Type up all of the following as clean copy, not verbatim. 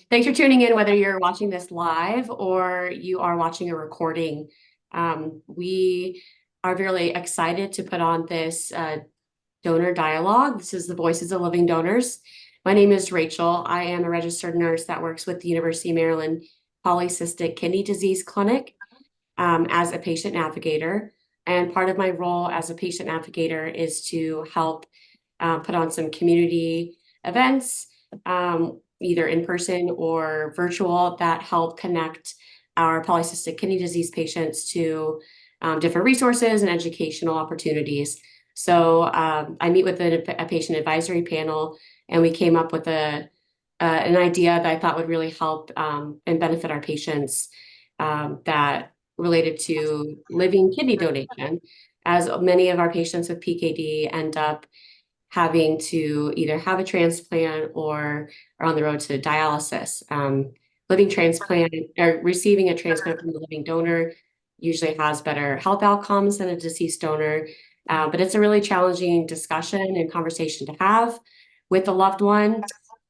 Thanks for tuning in, whether you're watching this live or you are watching a recording. We are really excited to put on this donor dialogue. This is the Voices of Living Donors. My name is Rachel. I am a registered nurse that works with the University of Maryland Polycystic Kidney Disease Clinic as a patient navigator. And part of my role as a patient navigator is to help put on some community events, either in person or virtual, that help connect our polycystic kidney disease patients to different resources and educational opportunities. So I meet with a patient advisory panel, and we came up with an idea that I thought would really help and benefit our patients that related to living kidney donation, as many of our patients with PKD end up having to either have a transplant or are on the road to dialysis. Living transplant or receiving a transplant from a living donor usually has better health outcomes than a deceased donor. But it's a really challenging discussion and conversation to have with a loved one.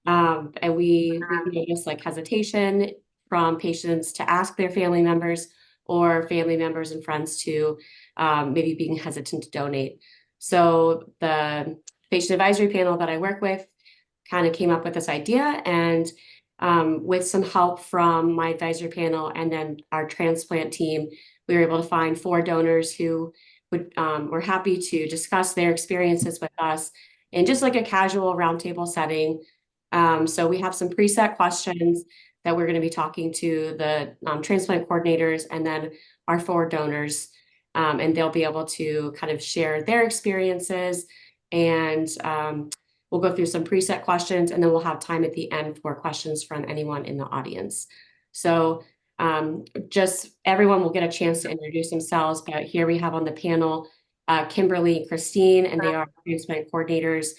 And we notice like hesitation from patients to ask their family members or family members and friends to maybe being hesitant to donate. So the patient advisory panel that I work with kind of came up with this idea, and with some help from my advisory panel and then our transplant team, we were able to find 4 donors who were happy to discuss their experiences with us in just like a casual roundtable setting. So we have some preset questions that we're going to be talking to the transplant coordinators and then our 4 donors, and they'll be able to kind of share their experiences, and we'll go through some preset questions, and then we'll have time at the end for questions from anyone in the audience. So just everyone will get a chance to introduce themselves, but here we have on the panel Kimberly and Christine, and they are transplant coordinators,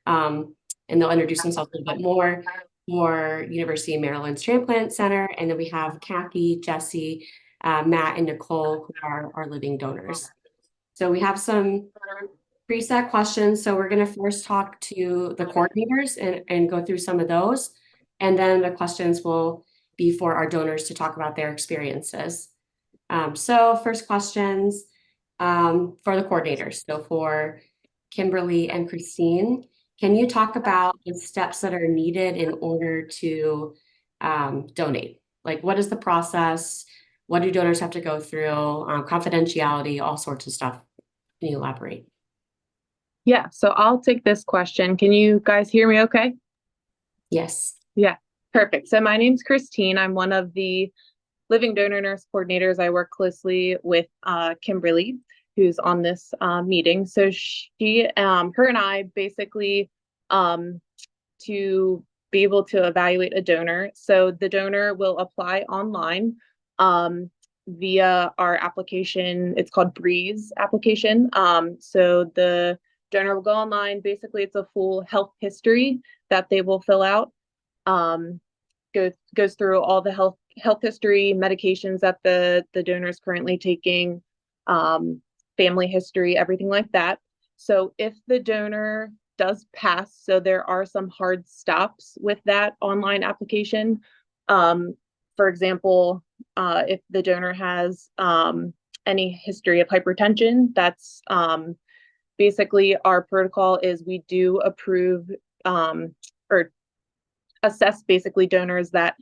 and they'll introduce themselves a little bit more for University of Maryland's Transplant Center. And then we have Kathy, Jesse, Matt, and Nicole, who are our living donors. So we have some preset questions. So we're going to first talk to the coordinators and go through some of those. And then the questions will be for our donors to talk about their experiences. So first questions for the coordinators. So for Kimberly and Christine, can you talk about the steps that are needed in order to donate? Like, what is the process? What do donors have to go through? Confidentiality, all sorts of stuff. Can you elaborate? Yeah, so I'll take this question. Can you guys hear me okay? Yes. Yeah, perfect. So my name's Christine. I'm one of the living donor nurse coordinators. I work closely with Kimberly, who's on this meeting. So her and I basically, to be able to evaluate a donor. So the donor will apply online via our application. It's called Breeze application. So the donor will go online. Basically, it's a full health history that they will fill out. Goes through all the health history, medications that the donor is currently taking, family history, everything like that. So if the donor does pass, so there are some hard stops with that online application. For example, if the donor has any history of hypertension, that's basically our protocol is we do approve or assess basically donors that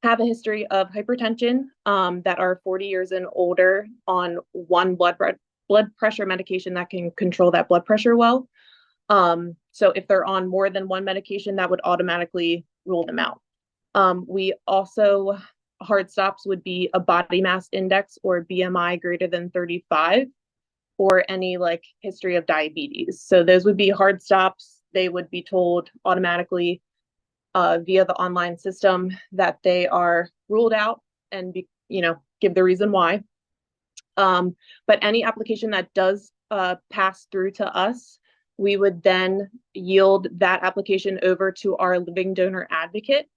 have a history of hypertension, that are 40 years and older on one blood pressure medication that can control that blood pressure well. So if they're on more than one medication, that would automatically rule them out. We also, hard stops would be a body mass index or BMI greater than 35, or any like history of diabetes. So those would be hard stops. They would be told automatically via the online system that they are ruled out and give the reason why. But any application that does pass through to us, we would then yield that application over to our living donor advocate.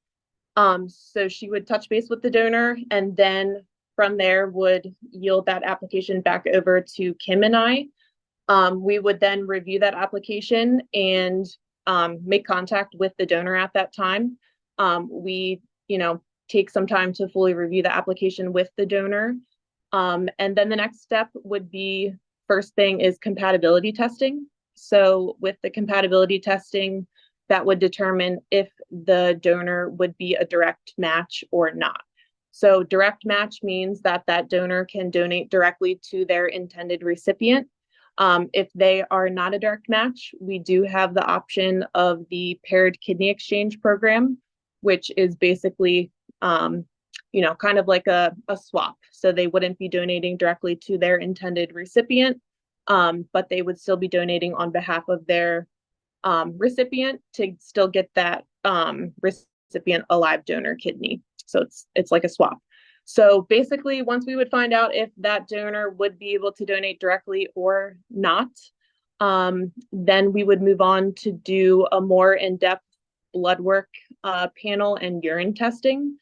So she would touch base with the donor, and then from there would yield that application back over to Kim and I. We would then review that application and make contact with the donor at that time. We take some time to fully review the application with the donor. And then the next step would be, first thing is compatibility testing. So with the compatibility testing, that would determine if the donor would be a direct match or not. So direct match means that that donor can donate directly to their intended recipient. If they are not a direct match, we do have the option of the paired kidney exchange program, which is basically kind of like a swap. So they wouldn't be donating directly to their intended recipient, but they would still be donating on behalf of their recipient to still get that recipient a live donor kidney. So it's like a swap. So basically, once we would find out if that donor would be able to donate directly or not, then we would move on to do a more in-depth blood work panel and urine testing.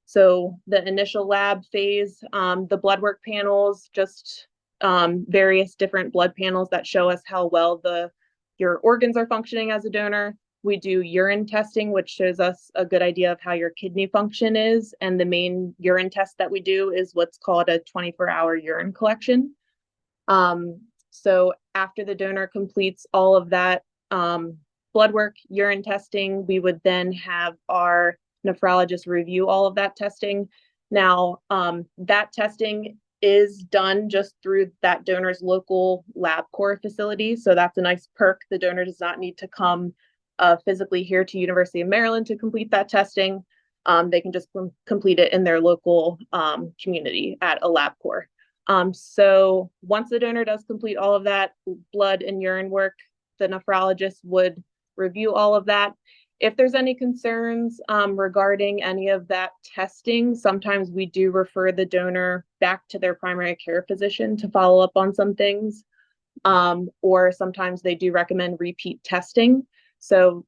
So the initial lab phase, the blood work panels, just various different blood panels that show us how well your organs are functioning as a donor. We do urine testing, which shows us a good idea of how your kidney function is. And the main urine test that we do is what's called a 24-hour urine collection. So after the donor completes all of that blood work, urine testing, we would then have our nephrologist review all of that testing. Now, that testing is done just through that donor's local LabCorp facility. So that's a nice perk. The donor does not need to come physically here to University of Maryland to complete that testing. They can just complete it in their local community at a LabCorp. So once the donor does complete all of that blood and urine work, the nephrologist would review all of that. If there's any concerns regarding any of that testing, sometimes we do refer the donor back to their primary care physician to follow up on some things, or sometimes they do recommend repeat testing. So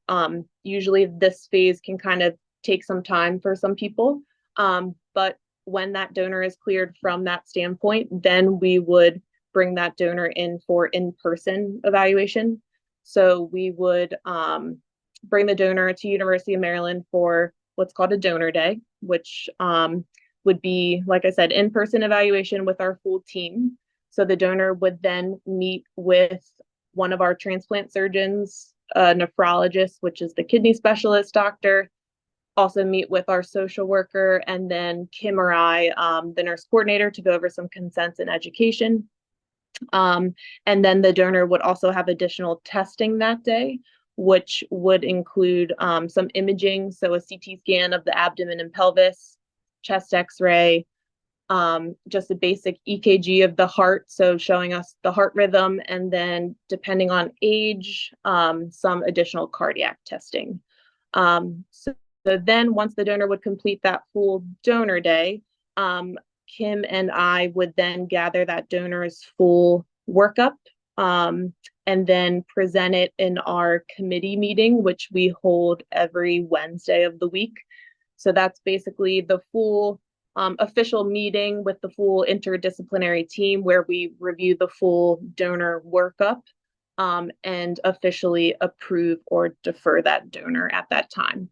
usually this phase can kind of take some time for some people, but when that donor is cleared from that standpoint, then we would bring that donor in for in-person evaluation. So we would bring the donor to University of Maryland for what's called a donor day, which would be, like I said, in-person evaluation with our full team. So the donor would then meet with one of our transplant surgeons, a nephrologist, which is the kidney specialist doctor, also meet with our social worker, and then Kim or I, the nurse coordinator, to go over some consents and education. And then the donor would also have additional testing that day, which would include some imaging, so a CT scan of the abdomen and pelvis, chest x-ray, just a basic EKG of the heart, so showing us the heart rhythm, and then depending on age, some additional cardiac testing. So then once the donor would complete that full donor day, Kim and I would then gather that donor's full workup and then present it in our committee meeting, which we hold every Wednesday of the week. So that's basically the full official meeting with the full interdisciplinary team where we review the full donor workup and officially approve or defer that donor at that time.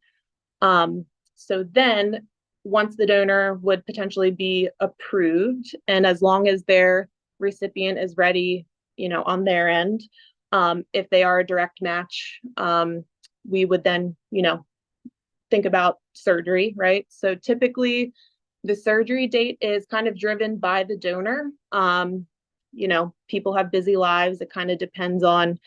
So then once the donor would potentially be approved, and as long as their recipient is ready, on their end, if they are a direct match, we would then, think about surgery, right? So typically the surgery date is kind of driven by the donor. People have busy lives. It kind of depends on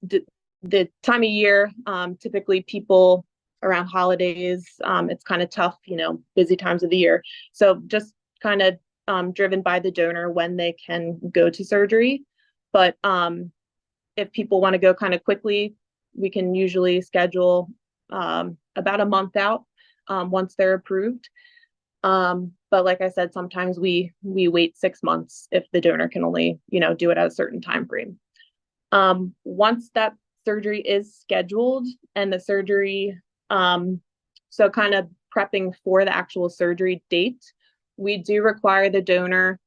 the time of year. Typically people around holidays, it's kind of tough, busy times of the year. So just kind of driven by the donor when they can go to surgery. But if people want to go kind of quickly, we can usually schedule about a month out once they're approved. But like I said, sometimes we wait 6 months if the donor can only, do it at a certain time frame. Once that surgery is scheduled and the surgery, so kind of prepping for the actual surgery date, we do require the donor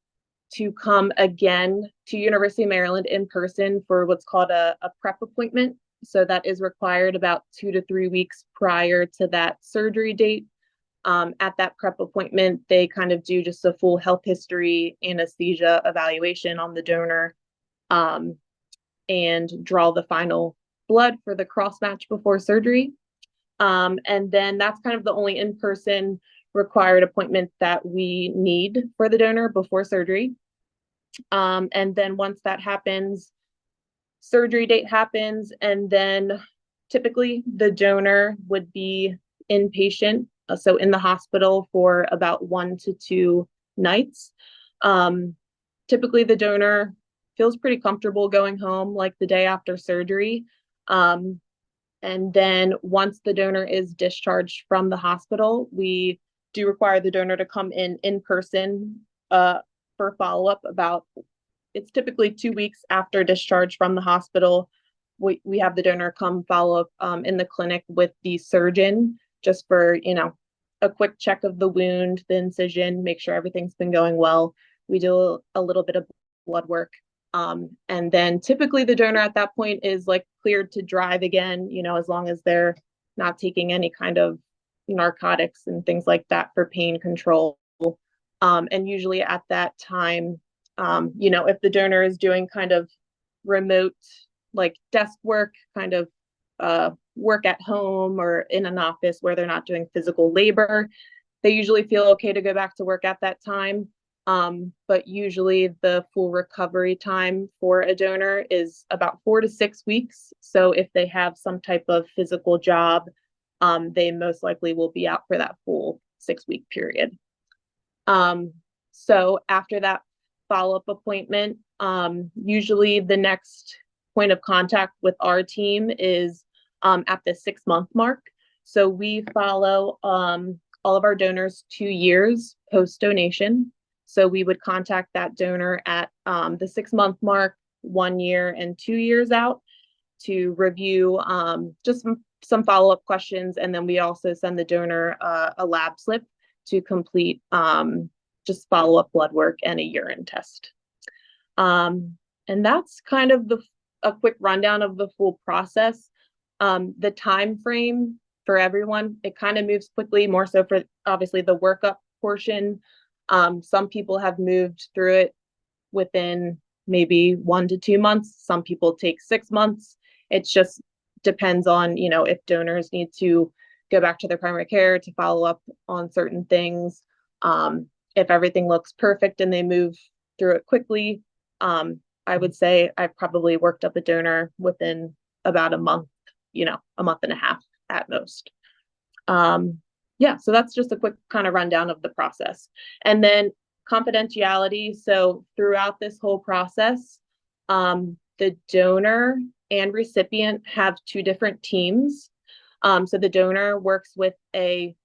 to come again to University of Maryland in person for what's called a prep appointment. So that is required about 2 to 3 weeks prior to that surgery date. At that prep appointment, they kind of do just a full health history, anesthesia evaluation on the donor, and draw the final blood for the cross match before surgery. And then that's kind of the only in-person required appointment that we need for the donor before surgery. And then once that happens, surgery date happens, and then typically the donor would be inpatient, so in the hospital for about 1 to 2 nights. Typically the donor feels pretty comfortable going home like the day after surgery. And then once the donor is discharged from the hospital, we do require the donor to come in person for follow-up. It's typically 2 weeks after discharge from the hospital. We have the donor come follow up in the clinic with the surgeon just for, a quick check of the wound, the incision, make sure everything's been going well. We do a little bit of blood work. And then typically the donor at that point is like cleared to drive again, as long as they're not taking any kind of narcotics and things like that for pain control. And usually at that time, if the donor is doing kind of remote, like desk work, kind of work at home or in an office where they're not doing physical labor, they usually feel okay to go back to work at that time. But usually the full recovery time for a donor is about 4 to 6 weeks. So if they have some type of physical job, they most likely will be out for that full 6-week period. So after that follow-up appointment, usually the next point of contact with our team is at the 6-month mark. So we follow all of our donors 2 years post-donation. So we would contact that donor at the 6-month mark, 1 year and 2 years out to review just some follow-up questions. And then we also send the donor a lab slip to complete just follow-up blood work and a urine test. And that's kind of a quick rundown of the full process. The time frame for everyone, it kind of moves quickly, more so for obviously the workup portion. Some people have moved through it within maybe 1 to 2 months. Some people take 6 months. It just depends on, if donors need to go back to their primary care to follow up on certain things. If everything looks perfect and they move through it quickly, I would say I probably worked up a donor within about a month, a month and a half at most. Yeah, so that's just a quick kind of rundown of the process. And then confidentiality. So throughout this whole process, the donor and recipient have 2 different teams. So the donor works with one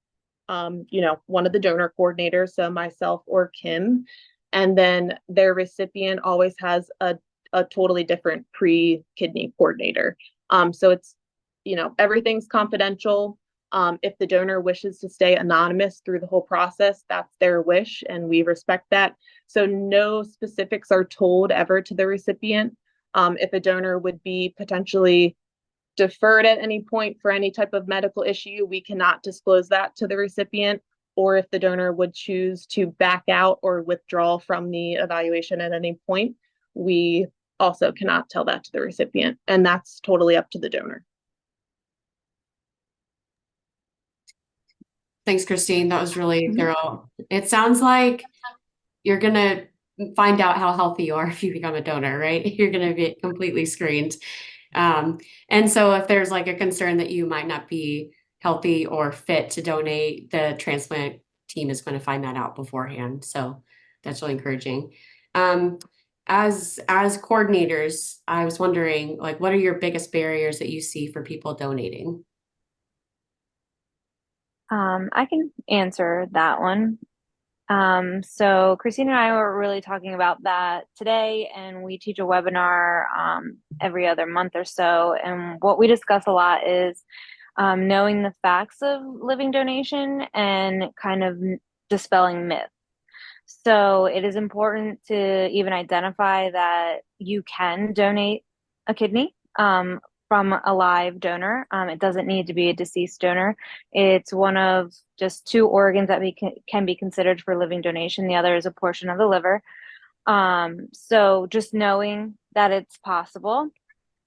of the donor coordinators, so myself or Kim, and then their recipient always has a totally different pre-kidney coordinator. So it's, everything's confidential. If the donor wishes to stay anonymous through the whole process, that's their wish, and we respect that. So no specifics are told ever to the recipient. If a donor would be potentially deferred at any point for any type of medical issue, we cannot disclose that to the recipient. Or if the donor would choose to back out or withdraw from the evaluation at any point, we also cannot tell that to the recipient, and that's totally up to the donor. Thanks, Christine. That was really thorough. It sounds like you're going to find out how healthy you are if you become a donor, right? You're going to be completely screened. And so if there's like a concern that you might not be healthy or fit to donate, the transplant team is going to find that out beforehand. So that's really encouraging. As coordinators, I was wondering, like, what are your biggest barriers that you see for people donating? I can answer that one. So Christine and I were really talking about that today, and we teach a webinar every other month or so. And what we discuss a lot is knowing the facts of living donation and kind of dispelling myths. So it is important to even identify that you can donate a kidney. from a live donor. It doesn't need to be a deceased donor. It's one of just 2 organs that can be considered for living donation. The other is a portion of the liver. So just knowing that it's possible.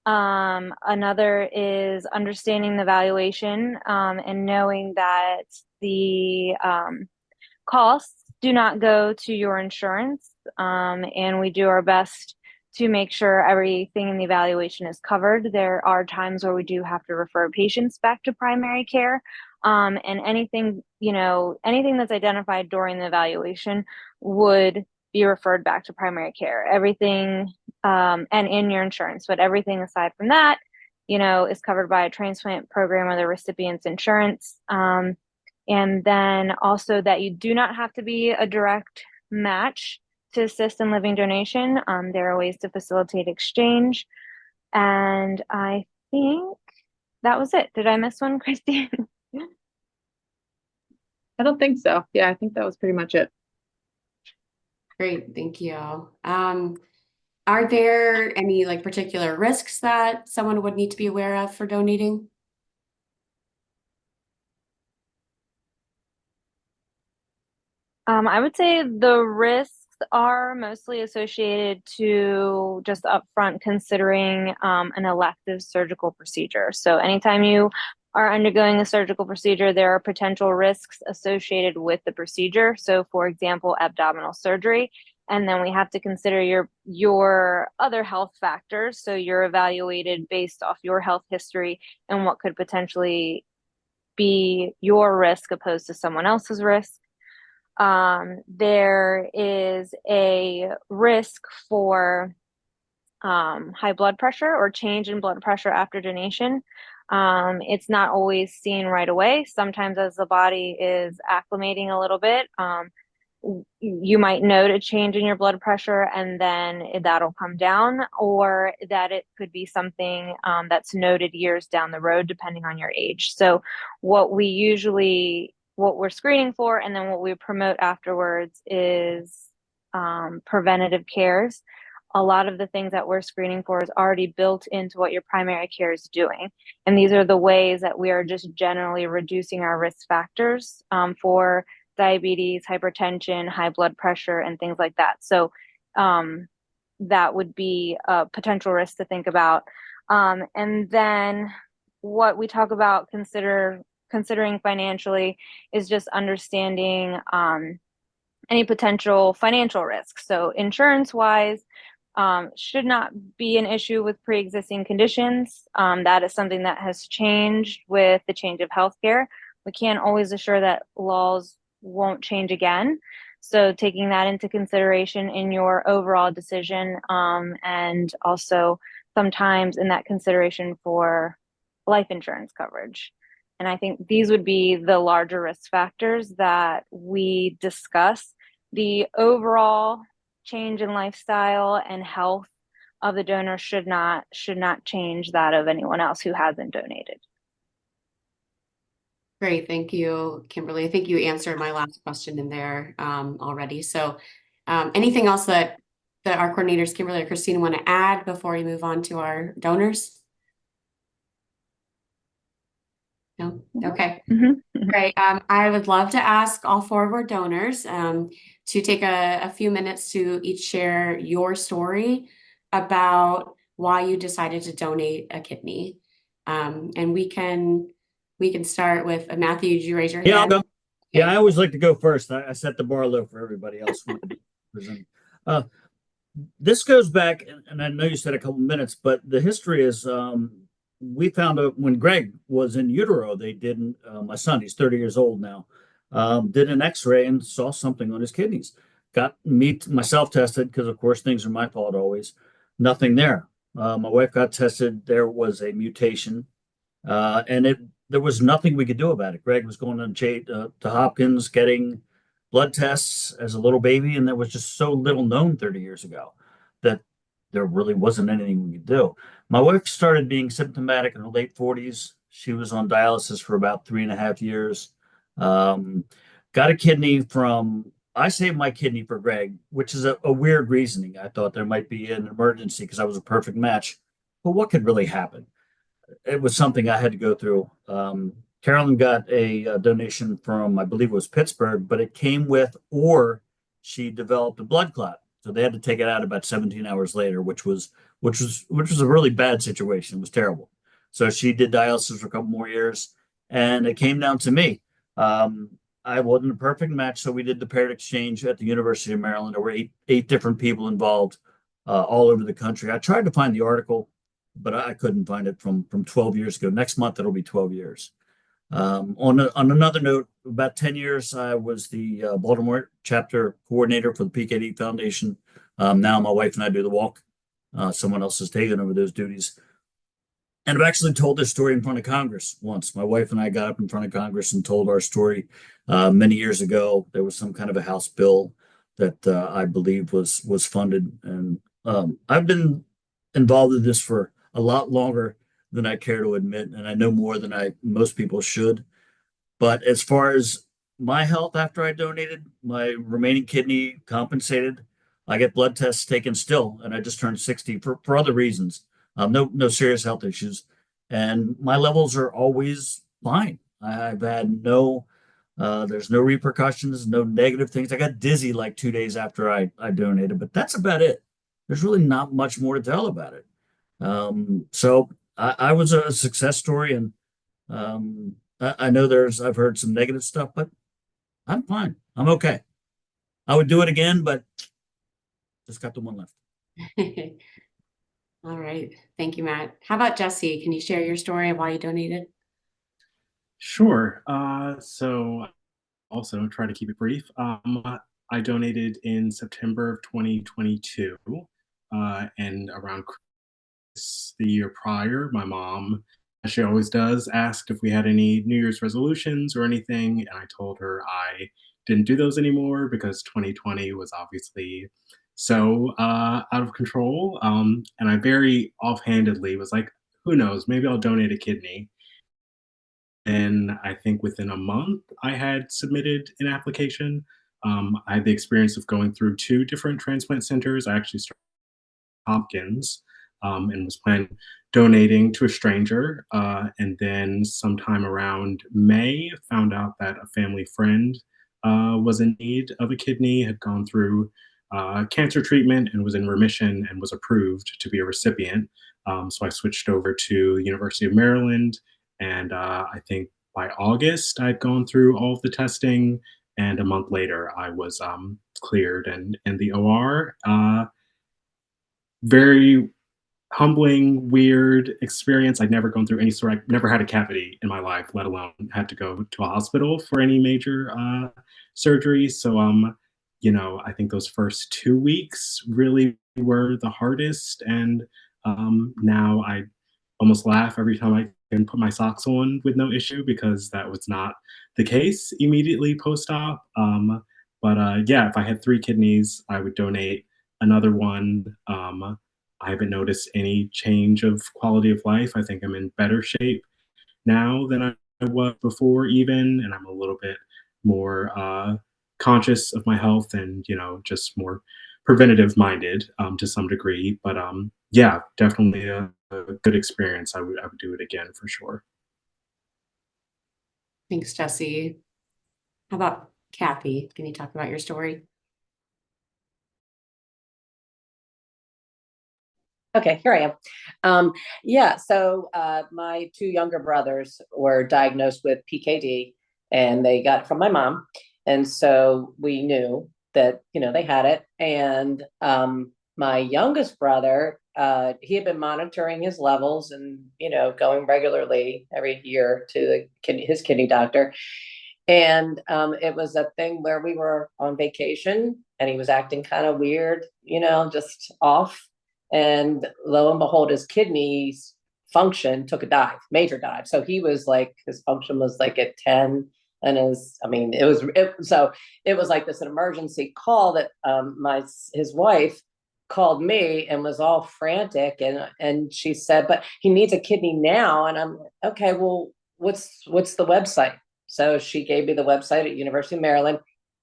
Another is understanding the valuation, and knowing that the costs do not go to your insurance. And we do our best to make sure everything in the evaluation is covered. There are times where we do have to refer patients back to primary care. And anything that's identified during the evaluation would be referred back to primary care. Everything, and in your insurance, but everything aside from that, is covered by a transplant program or the recipient's insurance. And then also that you do not have to be a direct match to assist in living donation. There are ways to facilitate exchange. And I think that was it. Did I miss one, Christy? I don't think so. Yeah, I think that was pretty much it. Great, thank you. Are there any like particular risks that someone would need to be aware of for donating? I would say the risks are mostly associated to just upfront considering an elective surgical procedure. So anytime you are undergoing a surgical procedure, there are potential risks associated with the procedure. So for example, abdominal surgery. And then we have to consider your other health factors. So you're evaluated based off your health history and what could potentially be your risk opposed to someone else's risk. There is a risk for high blood pressure or change in blood pressure after donation. It's not always seen right away. Sometimes as the body is acclimating a little bit, you might note a change in your blood pressure and then that'll come down, or that it could be something that's noted years down the road, depending on your age. So what we're screening for and then what we promote afterwards is preventative cares. A lot of the things that we're screening for is already built into what your primary care is doing. And these are the ways that we are just generally reducing our risk factors for diabetes, hypertension, high blood pressure, and things like that. So that would be a potential risk to think about. And then what we talk about considering financially is just understanding any potential financial risks. So insurance wise, should not be an issue with pre-existing conditions. That is something that has changed with the change of healthcare. We can't always assure that laws won't change again. So taking that into consideration in your overall decision, and also sometimes in that consideration for life insurance coverage. And I think these would be the larger risk factors that we discuss. The overall change in lifestyle and health of the donor should not change that of anyone else who hasn't donated. Great, thank you, Kimberly. I think you answered my last question in there already. So anything else that our coordinators, Kimberly or Christine, want to add before we move on to our donors? No? Okay, great. I would love to ask all 4 of our donors to take a few minutes to each share your story about why you decided to donate a kidney. And we can start with Matthew. Did you raise your hand? Yeah, I'll go. Okay. Yeah, I always like to go first. I set the bar low for everybody else. This goes back, and I know you said a couple minutes, but the history is we found out when Greg was in utero, they did, my son, he's 30 years old now, did an x-ray and saw something on his kidneys. Got myself tested because, of course, things are my fault always. Nothing there. My wife got tested. There was a mutation, and there was nothing we could do about it. Greg was going to Hopkins getting blood tests as a little baby, and there was just so little known 30 years ago that there really wasn't anything we could do. My wife started being symptomatic in her late 40s. She was on dialysis for about 3.5 years. Got a kidney I saved my kidney for Greg, which is a weird reasoning. I thought there might be an emergency because I was a perfect match. But what could really happen? it was something I had to go through. Carolyn got a donation from, I believe it was Pittsburgh, but it came with, or she developed a blood clot. So they had to take it out about 17 hours later, which was a really bad situation. It was terrible. So she did dialysis for a couple more years, and it came down to me. Um, I wasn't a perfect match, so we did the paired exchange at the University of Maryland. There were eight different people involved, all over the country. I tried to find the article, but I couldn't find it from 12 years ago. Next month it'll be 12 years. On another note, about 10 years, I was the Baltimore chapter coordinator for the PKD Foundation. Now my wife and I do the walk. Someone else has taken over those duties. And I've actually told this story in front of Congress once. My wife and I got up in front of Congress and told our story many years ago. There was some kind of a House bill that I believe was funded, and I've been involved in this for a lot longer than I care to admit, and I know more than most people should. But as far as my health after I donated, my remaining kidney compensated. I get blood tests taken still, and I just turned 60 for other reasons. No serious health issues, and my levels are always fine. I've had there's no repercussions, no negative things. I got dizzy like 2 days after I donated, but that's about it. There's really not much more to tell about it. So I was a success story, and I know I've heard some negative stuff, but I'm fine. I'm okay. I would do it again, but just got the one left. All right. Thank you, Matt. How about Jesse? Can you share your story of why you donated? Sure. So also try to keep it brief. I donated in September of 2022, and around Christmas the year prior, my mom, as she always does, asked if we had any New Year's resolutions or anything, and I told her I didn't do those anymore because 2020 was obviously so out of control. And I very offhandedly was like, "Who knows? Maybe I'll donate a kidney." And I think within a month, I had submitted an application. I had the experience of going through two different transplant centers. I actually started at Hopkins, and was planning donating to a stranger. And then sometime around May, found out that a family friend was in need of a kidney, had gone through cancer treatment and was in remission and was approved to be a recipient. So I switched over to University of Maryland, and I think by August I'd gone through all of the testing, and a month later I was cleared and in the OR. Very humbling, weird experience. I'd never gone through I've never had a cavity in my life, let alone had to go to a hospital for any major surgery. So, I think those first 2 weeks really were the hardest. And now I almost laugh every time I can put my socks on with no issue, because that was not the case immediately post-op. But yeah, if I had 3 kidneys, I would donate another one. I haven't noticed any change of quality of life. I think I'm in better shape now than I was before, even, and I'm a little bit more conscious of my health, and just more preventative minded to some degree. But yeah, definitely a good experience. I would do it again for sure. Thanks, Jesse. How about Kathy? Can you talk about your story? Okay, here I am. Yeah, so my two younger brothers were diagnosed with PKD, and they got it from my mom. And so we knew that, they had it. And my youngest brother, he had been monitoring his levels and, going regularly every year to his kidney doctor. And it was a thing where we were on vacation and he was acting kind of weird, just off. And lo and behold, his kidneys function took a dive, major dive. So he was like, his function was like at 10. And so it was like this an emergency call that his wife called me and was all frantic. And she said, but he needs a kidney now. And I'm okay, well, what's the website? So she gave me the website at University of Maryland.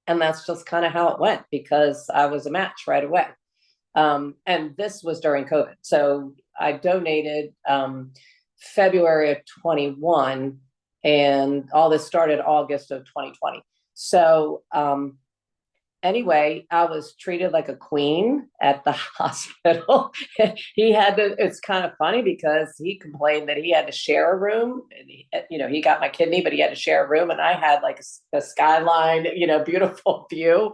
And that's just kind of how it went, because I was a match right away. And this was during COVID. So I donated February of 21, and all this started August of 2020. So anyway, I was treated like a queen at the hospital. He had to, it's kind of funny because he complained that he had to share a room. And he got my kidney, but he had to share a room, and I had like a skyline, beautiful view.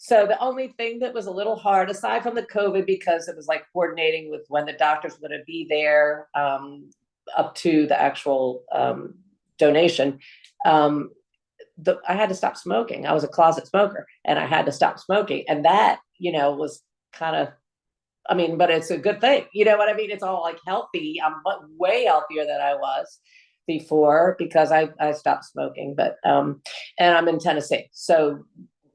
So the only thing that was a little hard, aside from the COVID, because it was like coordinating with when the doctors were going to be there, up to the actual donation, I had to stop smoking. I was a closet smoker, and I had to stop smoking. And that, was kind of, but it's a good thing. You know what I mean? It's all like healthy. I'm way healthier than I was before because I stopped smoking, but, and I'm in Tennessee. So,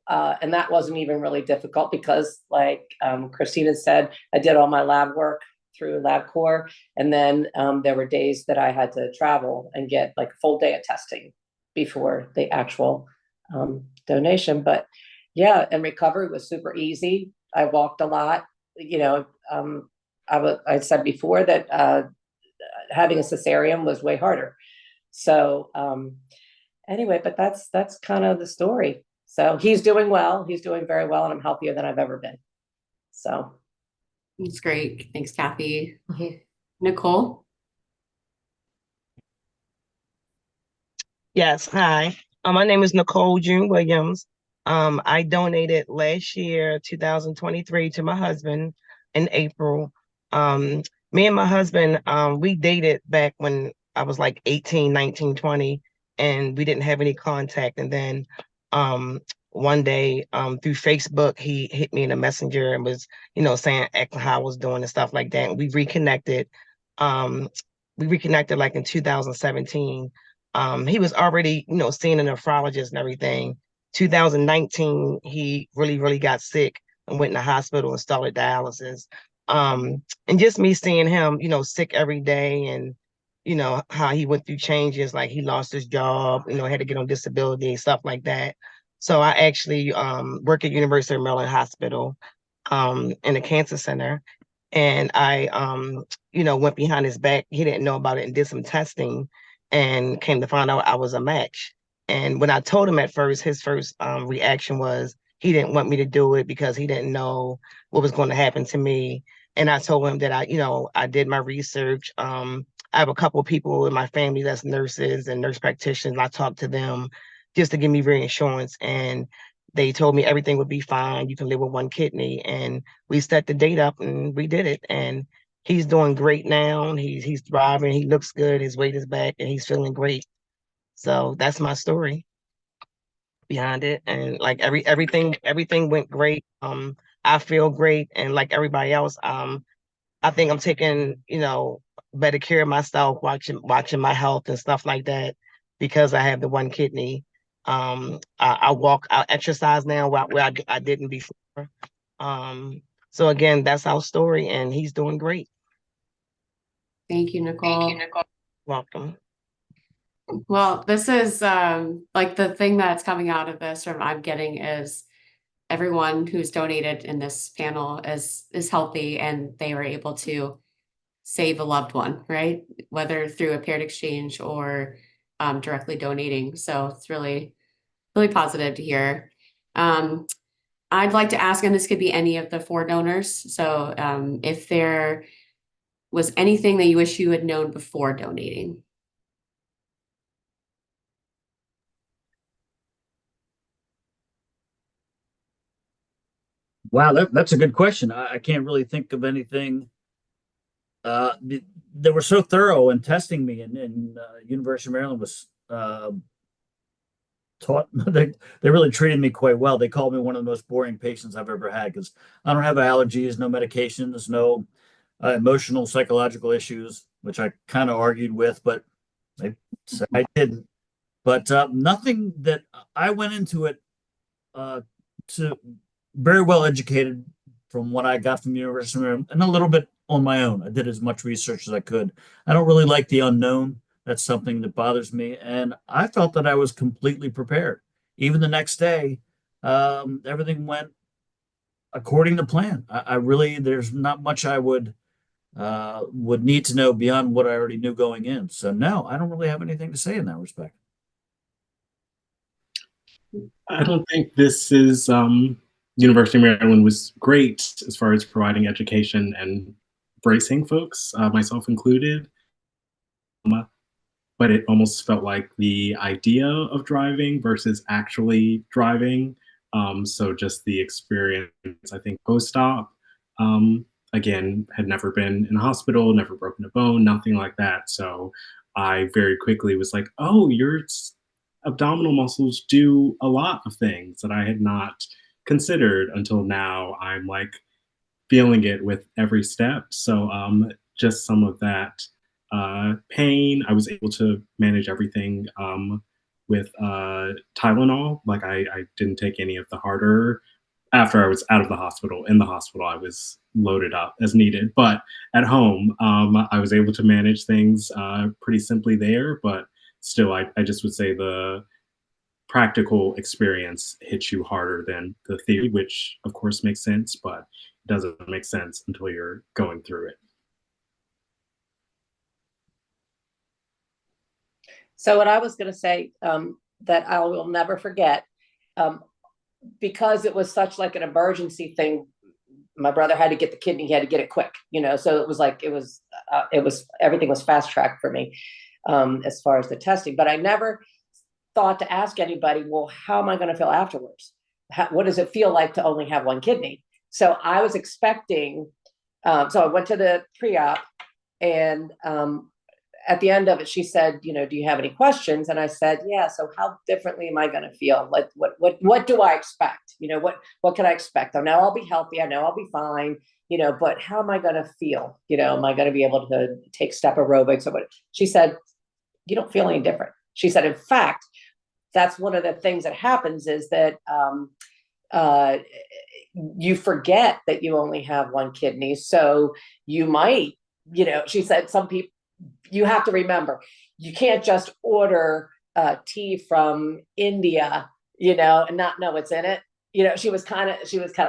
and that wasn't even really difficult because like Christina said, I did all my lab work through LabCorp. And then there were days that I had to travel and get like a full day of testing before the actual donation. But yeah, and recovery was super easy. I walked a lot. I said before that having a cesarean was way harder. So anyway, but that's kind of the story. So he's doing well. He's doing very well, and I'm healthier than I've ever been. So That's great. Thanks, Kathy. Nicole? Yes, hi. My name is Nicole June Williams. I donated last year, 2023, to my husband in April. Me and my husband, we dated back when I was like 18, 19, 20, and we didn't have any contact. And then one day through Facebook, he hit me in a messenger and was, saying how I was doing and stuff like that. And we reconnected. We reconnected like in 2017. He was already, seeing a nephrologist and everything. 2019, he really, really got sick and went in the hospital and started dialysis. And just me seeing him, sick every day, and, how he went through changes, like he lost his job, had to get on disability and stuff like that. So I actually work at University of Maryland Hospital in the cancer center. And I, went behind his back. He didn't know about it and did some testing and came to find out I was a match. And when I told him at first, his first reaction was he didn't want me to do it because he didn't know what was going to happen to me. And I told him that I did my research. I have a couple of people in my family that's nurses and nurse practitioners. I talked to them just to give me reassurance. And they told me everything would be fine. You can live with one kidney. And we set the date up and we did it. And he's doing great now. He's thriving. He looks good. His weight is back and he's feeling great. So that's my story behind it. And like everything went great. I feel great. And like everybody else, I think I'm taking, better care of myself, watching my health and stuff like that because I have the one kidney. I exercise now where I didn't before. So again, that's our story, and he's doing great. Thank you, Nicole. Welcome. Well, this is like the thing that's coming out of this, or I'm getting, is everyone who's donated in this panel is healthy and they were able to save a loved one, right? Whether through a paired exchange or directly donating. So it's really, really positive to hear. I'd like to ask, and this could be any of the 4 donors. So if there was anything that you wish you had known before donating. Wow, that's a good question. I can't really think of anything. They were so thorough in testing me, and University of Maryland was taught they really treated me quite well. They called me one of the most boring patients I've ever had because I don't have allergies, no medications, no emotional, psychological issues, which I kind of argued with, but they said I didn't. But nothing that I went into it to very well educated from what I got from University of Maryland, and a little bit on my own. I did as much research as I could. I don't really like the unknown. That's something that bothers me. And I felt that I was completely prepared. Even the next day, everything went according to plan. I really, there's not much I would would need to know beyond what I already knew going in. So no, I don't really have anything to say in that respect. I don't think this is University of Maryland was great as far as providing education and bracing folks, myself included. But it almost felt like the idea of driving versus actually driving. So just the experience, I think, post-op, again, had never been in a hospital, never broken a bone, nothing like that. So I very quickly was like, oh, your abdominal muscles do a lot of things that I had not considered until now. I'm like feeling it with every step. So just some of that pain, I was able to manage everything with Tylenol. Like I didn't take any of the harder. After I was out of the hospital, in the hospital, I was loaded up as needed. But at home, I was able to manage things pretty simply there. But still, I just would say the practical experience hits you harder than the theory, which of course makes sense, but it doesn't make sense until you're going through it. So what I was going to say that I will never forget, because it was such like an emergency thing. My brother had to get the kidney; he had to get it quick, you know. So it was like it was everything was fast tracked for me as far as the testing. But I never thought to ask anybody, well, how am I going to feel afterwards? What does it feel like to only have one kidney? So I was expecting. So I went to the pre-op, and at the end of it, she said, you know, do you have any questions? And I said, yeah. So how differently am I going to feel? Like, what do I expect? You know, what can I expect? I know I'll be healthy. I know I'll be fine, you know, but how am I going to feel? You know, am I going to be able to take step aerobics or what? She said, you don't feel any different. She said, in fact, that's one of the things that happens is that you forget that you only have one kidney. So you might, you know, she said, some people, you have to remember, you can't just order tea from India, you know, and not know what's in it. You know, she was kind of,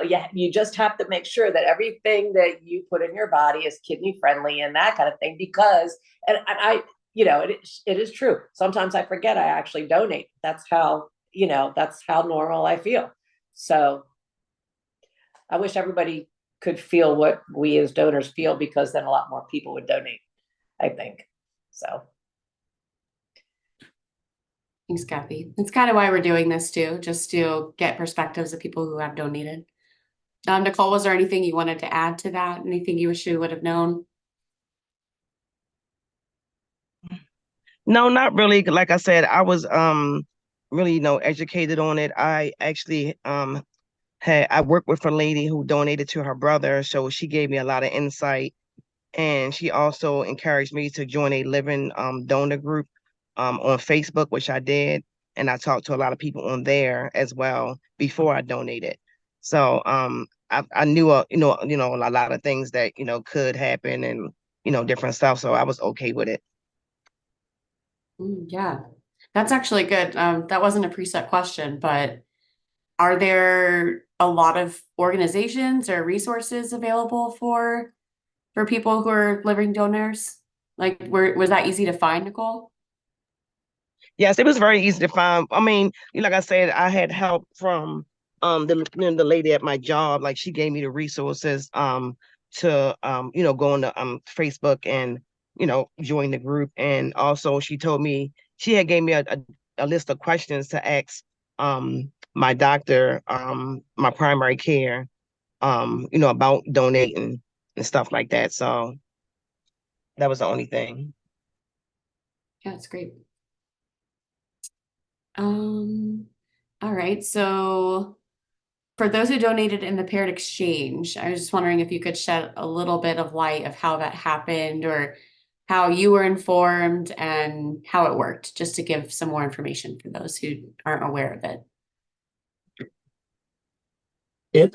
yeah, you just have to make sure that everything that you put in your body is kidney friendly and that kind of thing, because, and I, you know, it is true. Sometimes I forget I actually donate. That's how, you know, that's how normal I feel. So I wish everybody could feel what we as donors feel, because then a lot more people would donate, I think. So. Thanks, Kathy. That's kind of why we're doing this too, just to get perspectives of people who have donated. Nicole, was there anything you wanted to add to that? Anything you wish you would have known? No, not really. Like I said, I was really, you know, educated on it. I actually I worked with a lady who donated to her brother, so she gave me a lot of insight. And she also encouraged me to join a living donor group on Facebook, which I did. And I talked to a lot of people on there as well before I donated. So I knew you know a lot of things that, you know, could happen and, you know, different stuff. So I was okay with it. Yeah, that's actually good. That wasn't a preset question, but are there a lot of organizations or resources available for people who are living donors? Like, was that easy to find, Nicole? Yes, it was very easy to find. I mean, like I said, I had help from the lady at my job. Like, she gave me the resources to you know, go on to Facebook and, you know, join the group. And also she told me, she had gave me a list of questions to ask my doctor, my primary care, you know, about donating and stuff like that. So that was the only thing. Yeah, it's great. All right. So for those who donated in the paired exchange, I was just wondering if you could shed a little bit of light of how that happened, or how you were informed and how it worked, just to give some more information for those who aren't aware of it. It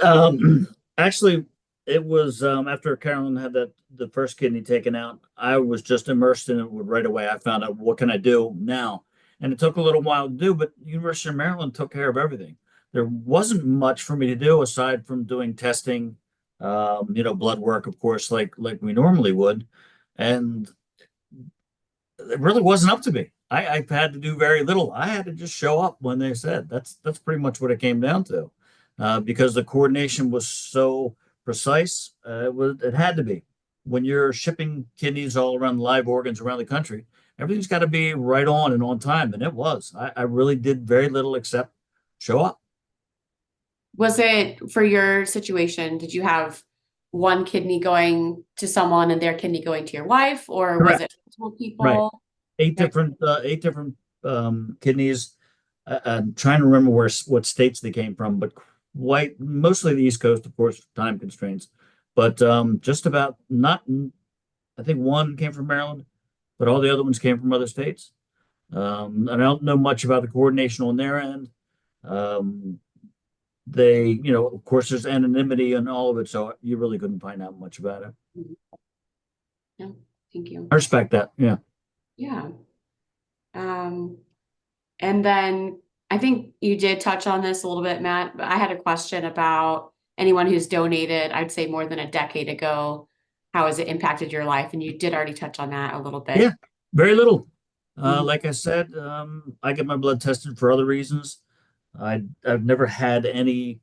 actually, it was after Carolyn had the first kidney taken out, I was just immersed in it right away. I found out, what can I do now? And it took a little while to do, but University of Maryland took care of everything. There wasn't much for me to do aside from doing testing blood work, of course, like we normally would. And it really wasn't up to me. I've had to do very little. I had to just show up when they said. That's pretty much what it came down to, because the coordination was so precise. It had to be. When you're shipping kidneys all around live organs around the country, everything's got to be right on and on time, and it was. I really did very little except show up. Was it for your situation? Did you have one kidney going to someone and their kidney going to your wife, or was it Correct. multiple Right. people? Eight different kidneys. I'm trying to remember what states they came from, but quite mostly the East Coast, of course, time constraints. But just about not. I think one came from Maryland, but all the other ones came from other states. And I don't know much about the coordination on their end. Um, of course, there's anonymity and all of it, so you really couldn't find out much about it. Yeah, thank you. I respect that. Yeah. Yeah. And then I think you did touch on this a little bit, Matt, but I had a question about anyone who's donated, I'd say more than a decade ago. How has it impacted your life? And you did already touch on that a little bit. Yeah, very little. Mhm. Like I said, I get my blood tested for other reasons. I've never had anything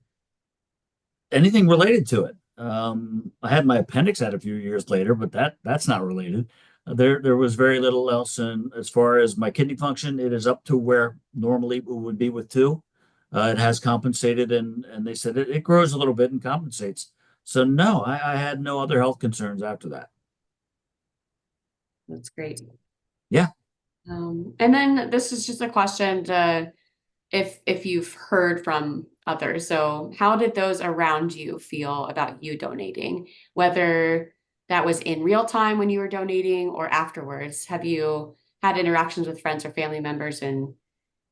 related to it. I had my appendix out a few years later, but that's not related. There was very little else. And as far as my kidney function, it is up to where normally it would be with two. It has compensated, and they said it grows a little bit and compensates. So no, I had no other health concerns after that. That's great. Yeah. And then this is just a question to if you've heard from others. So how did those around you feel about you donating? Whether that was in real time when you were donating or afterwards, have you had interactions with friends or family members and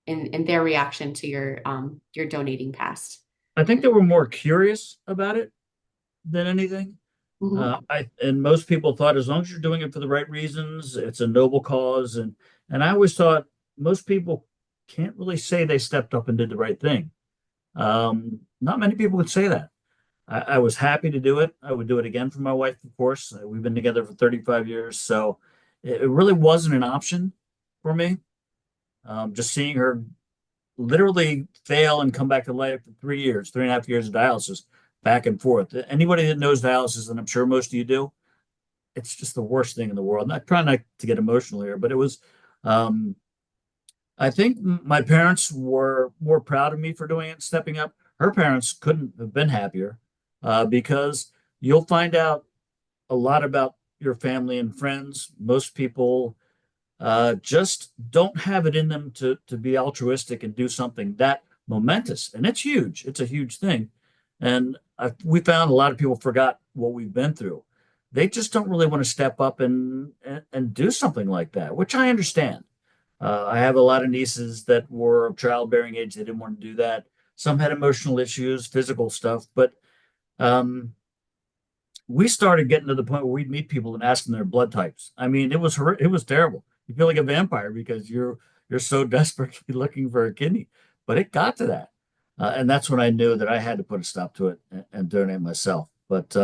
in their reaction to your donating past? I think they were more curious about it than anything. Mhm. And most people thought as long as you're doing it for the right reasons, it's a noble cause. And I always thought most people can't really say they stepped up and did the right thing. Not many people would say that. I was happy to do it. I would do it again for my wife, of course. We've been together for 35 years, so it really wasn't an option for me. Just seeing her literally fail and come back to life for 3 years, 3.5 years of dialysis, back and forth. Anybody that knows dialysis, and I'm sure most of you do, it's just the worst thing in the world. And I try not to get emotional here, but it was. I think my parents were more proud of me for doing it, stepping up. Her parents couldn't have been happier, because you'll find out a lot about your family and friends. Most people just don't have it in them to be altruistic and do something that momentous. And it's huge. It's a huge thing. And we found a lot of people forgot what we've been through. They just don't really want to step up and do something like that, which I understand. I have a lot of nieces that were of childbearing age. They didn't want to do that. Some had emotional issues, physical stuff, but um, we started getting to the point where we'd meet people and ask them their blood types. I mean, it was terrible. You feel like a vampire because you're so desperately looking for a kidney. But it got to that, and that's when I knew that I had to put a stop to it and donate myself. But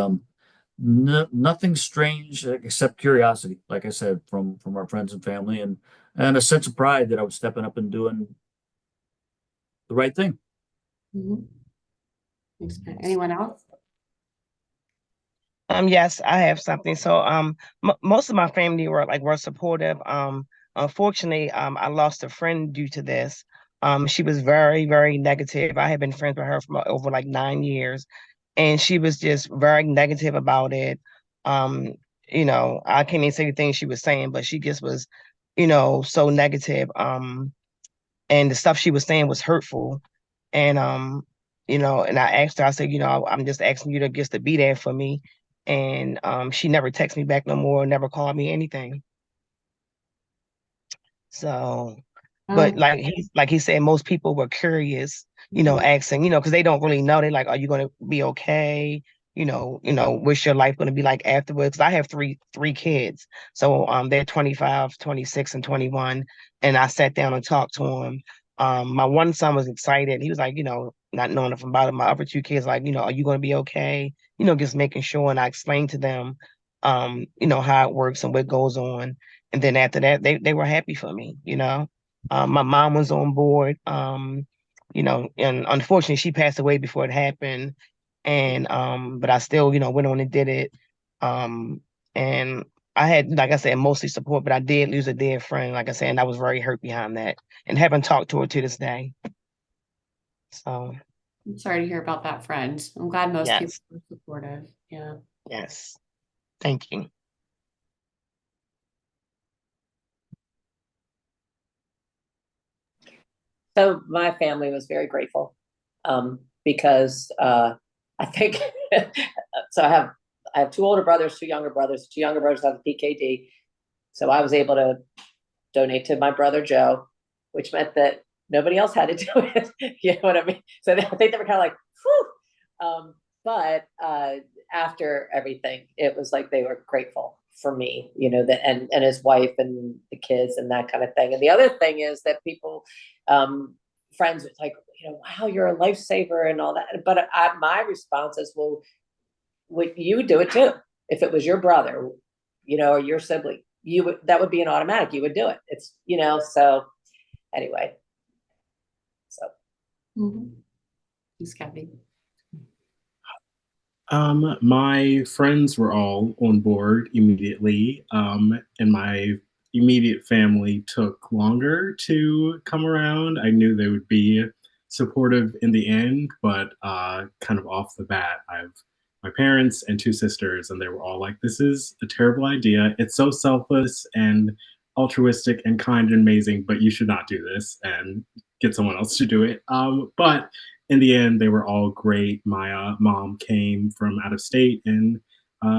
nothing strange except curiosity, like I said, from our friends and family, and a sense of pride that I was stepping up and doing the right thing. Mhm. Thanks, Matt. Anyone else? Yes, I have something. So, most of my family were supportive. Unfortunately, I lost a friend due to this. She was very, very negative. I had been friends with her for over like 9 years, and she was just very negative about it. Um, I can't even say the things she was saying, but she just was, so negative. And the stuff she was saying was hurtful. And and I asked her, I said, I'm just asking you to just to be there for me. And she never texted me back no more, never called me anything. So, but Um, like he said, most people were curious, mhm. asking, because they don't really know. They're like, are you gonna be okay? What's your life gonna be like afterwards? 'Cause I have three kids. So they're 25, 26, and 21. And I sat down and talked to them. My one son was excited. He was like, not knowing nothing about it. My other two kids, like, are you gonna be okay? just making sure, and I explained to them, how it works and what goes on. And then after that, they were happy for me, My mom was on board, and unfortunately she passed away before it happened. And but I still, went on and did it. And I had, like I said, mostly support, but I did lose a dear friend, like I said, and I was very hurt behind that and haven't talked to her to this day. So I'm sorry to hear about that, friend. I'm glad most people yes, are supportive. Yeah. yes. Thank you. So my family was very grateful, because I think so. I have two older brothers, two younger brothers. Two younger brothers have the PKD, so I was able to donate to my brother Joe, which meant that nobody else had to do it. You know what I mean? So I think they were kind of like, whew. But after everything, it was like they were grateful for me, that and his wife and the kids and that kind of thing. And the other thing is that people, friends, it's like, wow, you're a lifesaver and all that. But my response is, well, would you do it too? If it was your brother, or your sibling, that would be an automatic. You would do it. It's, so anyway. So Thanks, Kathy. My friends were all on board immediately, and my immediate family took longer to come around. I knew they would be supportive in the end, but kind of off the bat, I have my parents and two sisters, and they were all like, "This is a terrible idea. It's so selfless and altruistic and kind and amazing, but you should not do this and get someone else to do it." But in the end, they were all great. My mom came from out of state and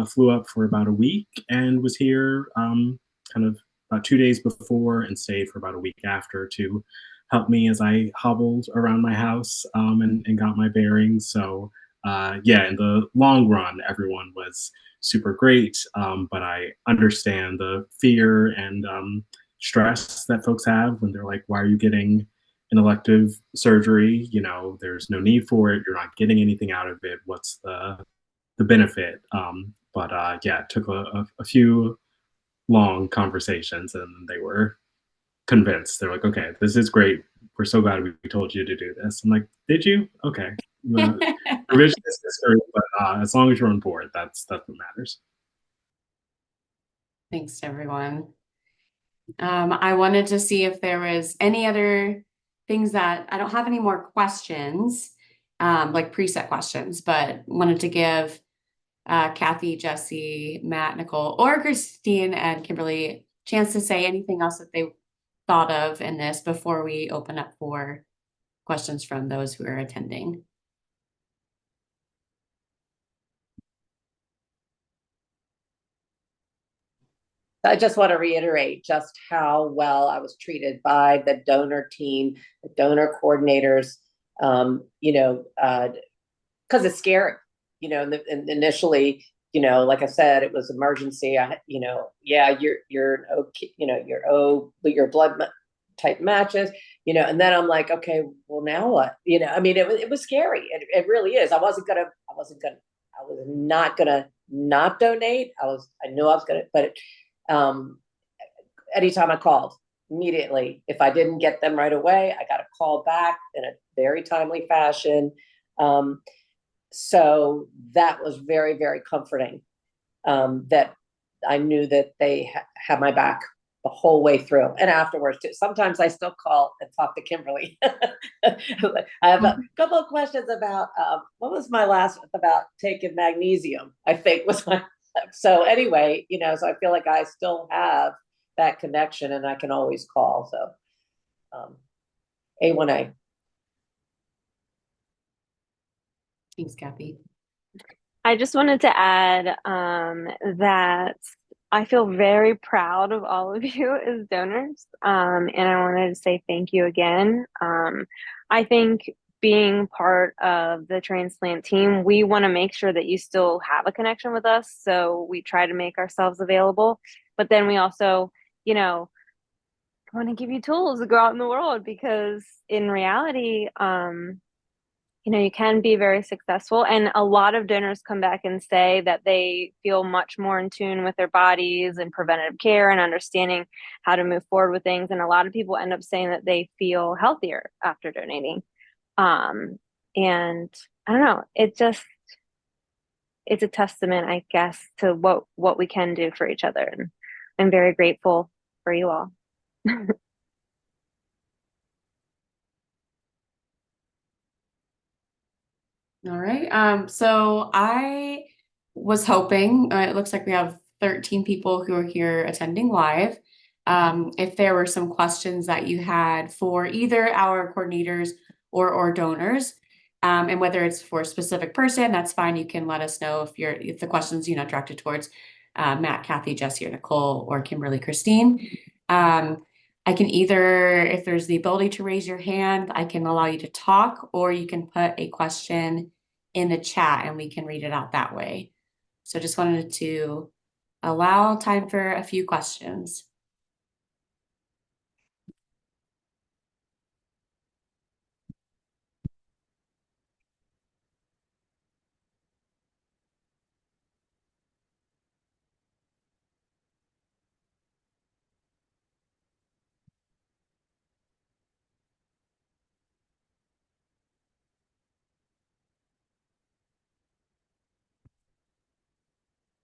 flew up for about a week and was here kind of about 2 days before and stayed for about a week after to help me as I hobbled around my house, and got my bearings. So yeah, in the long run, everyone was super great. But I understand the fear and stress that folks have when they're like, why are you getting an elective surgery? There's no need for it. You're not getting anything out of it. What's the benefit? But yeah, it took a few long conversations, and they were convinced. They're like, okay, this is great. We're so glad we told you to do this. I'm like, did you? Okay. Revision is history, but as long as you're on board, that's what matters. Thanks to everyone. I wanted to see if there was any other things that I don't have any more questions, like preset questions, but wanted to give Kathy, Jesse, Matt, Nicole, or Christine and Kimberly a chance to say anything else that they thought of in this before we open up for questions from those who are attending. I just want to reiterate just how well I was treated by the donor team, the donor coordinators, because it's scary, and initially, like I said, it was emergency. Yeah, you're okay, your blood type matches, and then I'm like, okay, well now what? I mean, it was scary. It really is. I was not gonna not donate. I knew I was gonna, but anytime I called, immediately, if I didn't get them right away, I got a call back in a very timely fashion. So that was very, very comforting, that I knew that they had my back the whole way through and afterwards too. Sometimes I still call and talk to Kimberly. I have a couple of questions about what was my last about taking magnesium, I think was my. So anyway, so I feel like I still have that connection and I can always call. So A1A. Thanks, Kathy. I just wanted to add that I feel very proud of all of you as donors. And I wanted to say thank you again. I think being part of the transplant team, we want to make sure that you still have a connection with us. So we try to make ourselves available. But then we also, want to give you tools to go out in the world, because in reality, you can be very successful. And a lot of donors come back and say that they feel much more in tune with their bodies and preventative care and understanding how to move forward with things. And a lot of people end up saying that they feel healthier after donating. And I don't know, it's a testament, I guess, to what we can do for each other. And I'm very grateful for you all. All right. So I was hoping, it looks like we have 13 people who are here attending live. If there were some questions that you had for either our coordinators or donors, and whether it's for a specific person, that's fine. You can let us know if the questions, directed towards Matt, Kathy, Jesse, or Nicole, or Kimberly, Christine. I can either, if there's the ability to raise your hand, I can allow you to talk, or you can put a question in the chat and we can read it out that way. So just wanted to allow time for a few questions.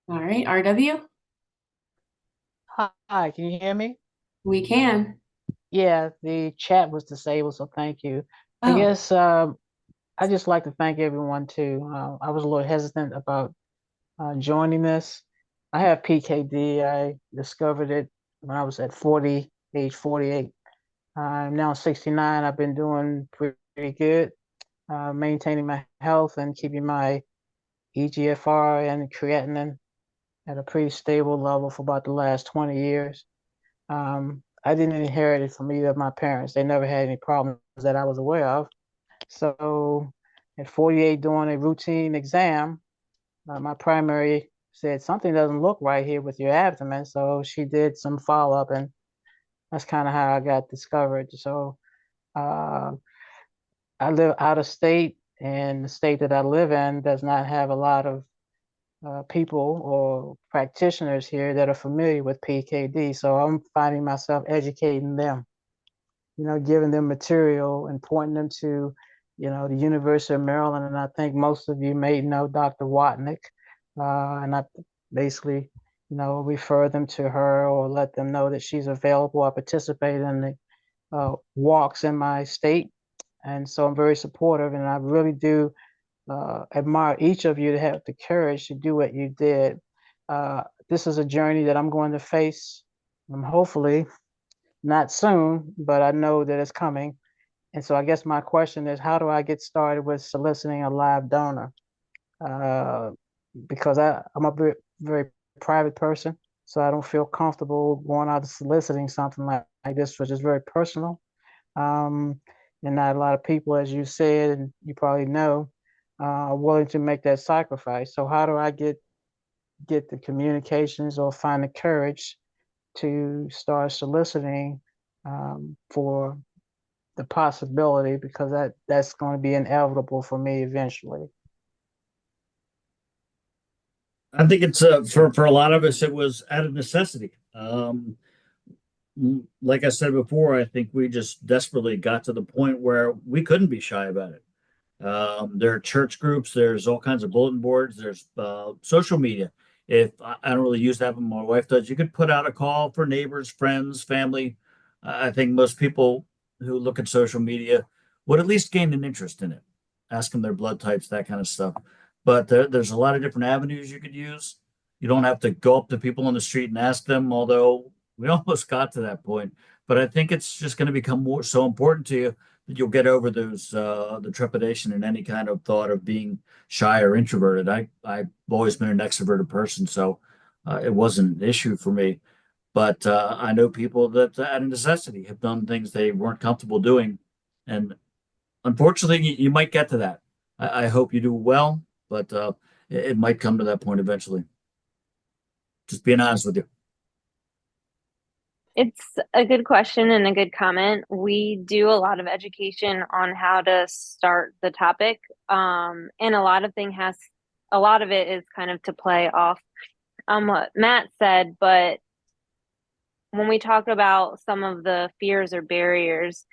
All right, RW, Hi, can you hear me? we can. Yeah, the chat was disabled, so thank you. I Oh, guess I just like to thank everyone too. I was a little hesitant about joining this. I have PKD. I discovered it when I was at age 48. I'm now 69. I've been doing pretty good, maintaining my health and keeping my EGFR and creatinine at a pretty stable level for about the last 20 years. I didn't inherit it from either of my parents. They never had any problems that I was aware of. So at 48, doing a routine exam, my primary said something doesn't look right here with your abdomen. So she did some follow up, and that's kind of how I got discovered. So uh, I live out of state, and the state that I live in does not have a lot of people or practitioners here that are familiar with PKD. So I'm finding myself educating them, giving them material and pointing them to, the University of Maryland. And I think most of you may know Dr. Watnick. And I basically, refer them to her or let them know that she's available. I participate in the walks in my state. And so I'm very supportive, and I really do admire each of you to have the courage to do what you did. This is a journey that I'm going to face, hopefully not soon, but I know that it's coming. And so I guess my question is, how do I get started with soliciting a live donor? Because I'm a very private person, so I don't feel comfortable going out and soliciting something like this, which is very personal. And not a lot of people, as you said, and you probably know, are willing to make that sacrifice. So how do I get the communications or find the courage to start soliciting for the possibility, because that's going to be inevitable for me eventually. I think it's for a lot of us, it was out of necessity. Like I said before, I think we just desperately got to the point where we couldn't be shy about it. There are church groups, there's all kinds of bulletin boards, there's social media. If I don't really use that, but my wife does, you could put out a call for neighbors, friends, family. I think most people who look at social media would at least gain an interest in it, ask them their blood types, that kind of stuff. But there's a lot of different avenues you could use. You don't have to go up to people on the street and ask them, although we almost got to that point. But I think it's just going to become more so important to you that you'll get over those the trepidation and any kind of thought of being shy or introverted. I've always been an extroverted person, so it wasn't an issue for me. But I know people that out of necessity have done things they weren't comfortable doing, and unfortunately, you might get to that. I hope you do well, but it might come to that point eventually. Just being honest with you. It's a good question and a good comment. We do a lot of education on how to start the topic. And a lot of it is kind of to play off what Matt said, but when we talk about some of the fears or barriers,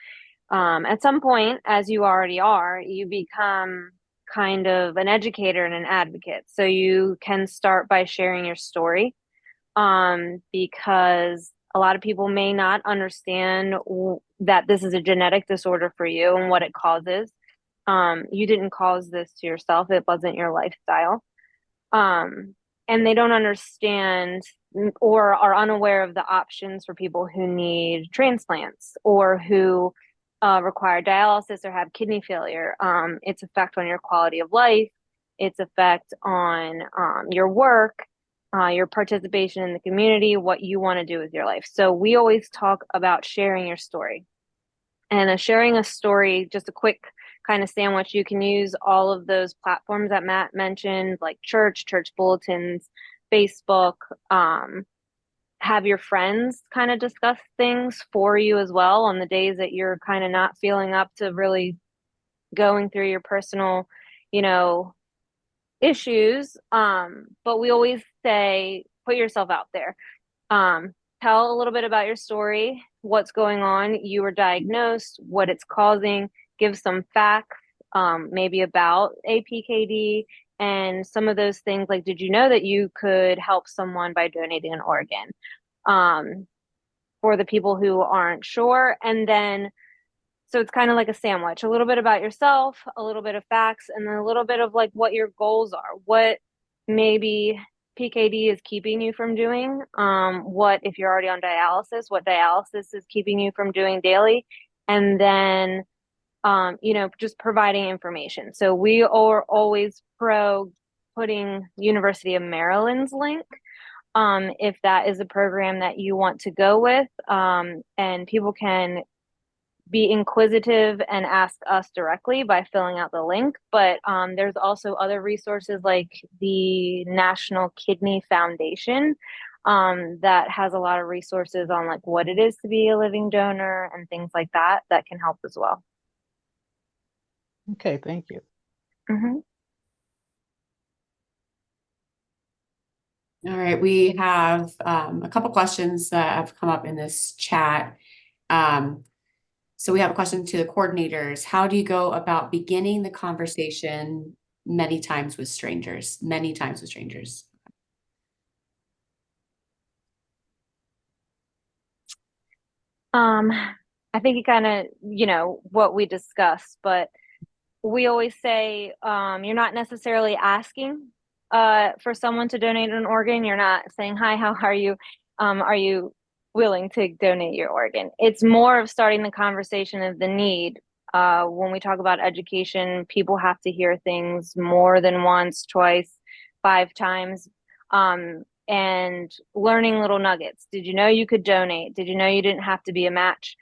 at some point, as you already are, you become kind of an educator and an advocate. So you can start by sharing your story, because a lot of people may not understand that this is a genetic disorder for you and what it causes. You didn't cause this to yourself, it wasn't your lifestyle. And they don't understand or are unaware of the options for people who need transplants or who require dialysis or have kidney failure. Its effect on your quality of life, its effect on your work, your participation in the community, what you want to do with your life. So we always talk about sharing your story. And sharing a story, just a quick kind of sandwich, you can use all of those platforms that Matt mentioned, like church bulletins, Facebook. Have your friends kind of discuss things for you as well on the days that you're kind of not feeling up to really going through your personal, issues. But we always say, put yourself out there. Tell a little bit about your story, what's going on, you were diagnosed, what it's causing, give some facts, maybe about APKD and some of those things, like, did you know that you could help someone by donating an organ? For the people who aren't sure. And then, so it's kind of like a sandwich, a little bit about yourself, a little bit of facts, and then a little bit of like what your goals are, what maybe PKD is keeping you from doing, what if you're already on dialysis, what dialysis is keeping you from doing daily, and then just providing information. So we are always pro putting University of Maryland's link, if that is a program that you want to go with, and people can be inquisitive and ask us directly by filling out the link. But there's also other resources like the National Kidney Foundation, that has a lot of resources on like what it is to be a living donor and things like that can help as well. Okay, thank you. Mm-hmm. All right, we have a couple questions that have come up in this chat. So we have a question to the coordinators. How do you go about beginning the conversation many times with strangers? Many times with strangers. I think it kind of, what we discussed, but we always say, you're not necessarily asking for someone to donate an organ. You're not saying, hi, how are you? Are you willing to donate your organ? It's more of starting the conversation of the need. When we talk about education, people have to hear things more than once, twice, 5 times, and learning little nuggets. Did you know you could donate? Did you know you didn't have to be a match?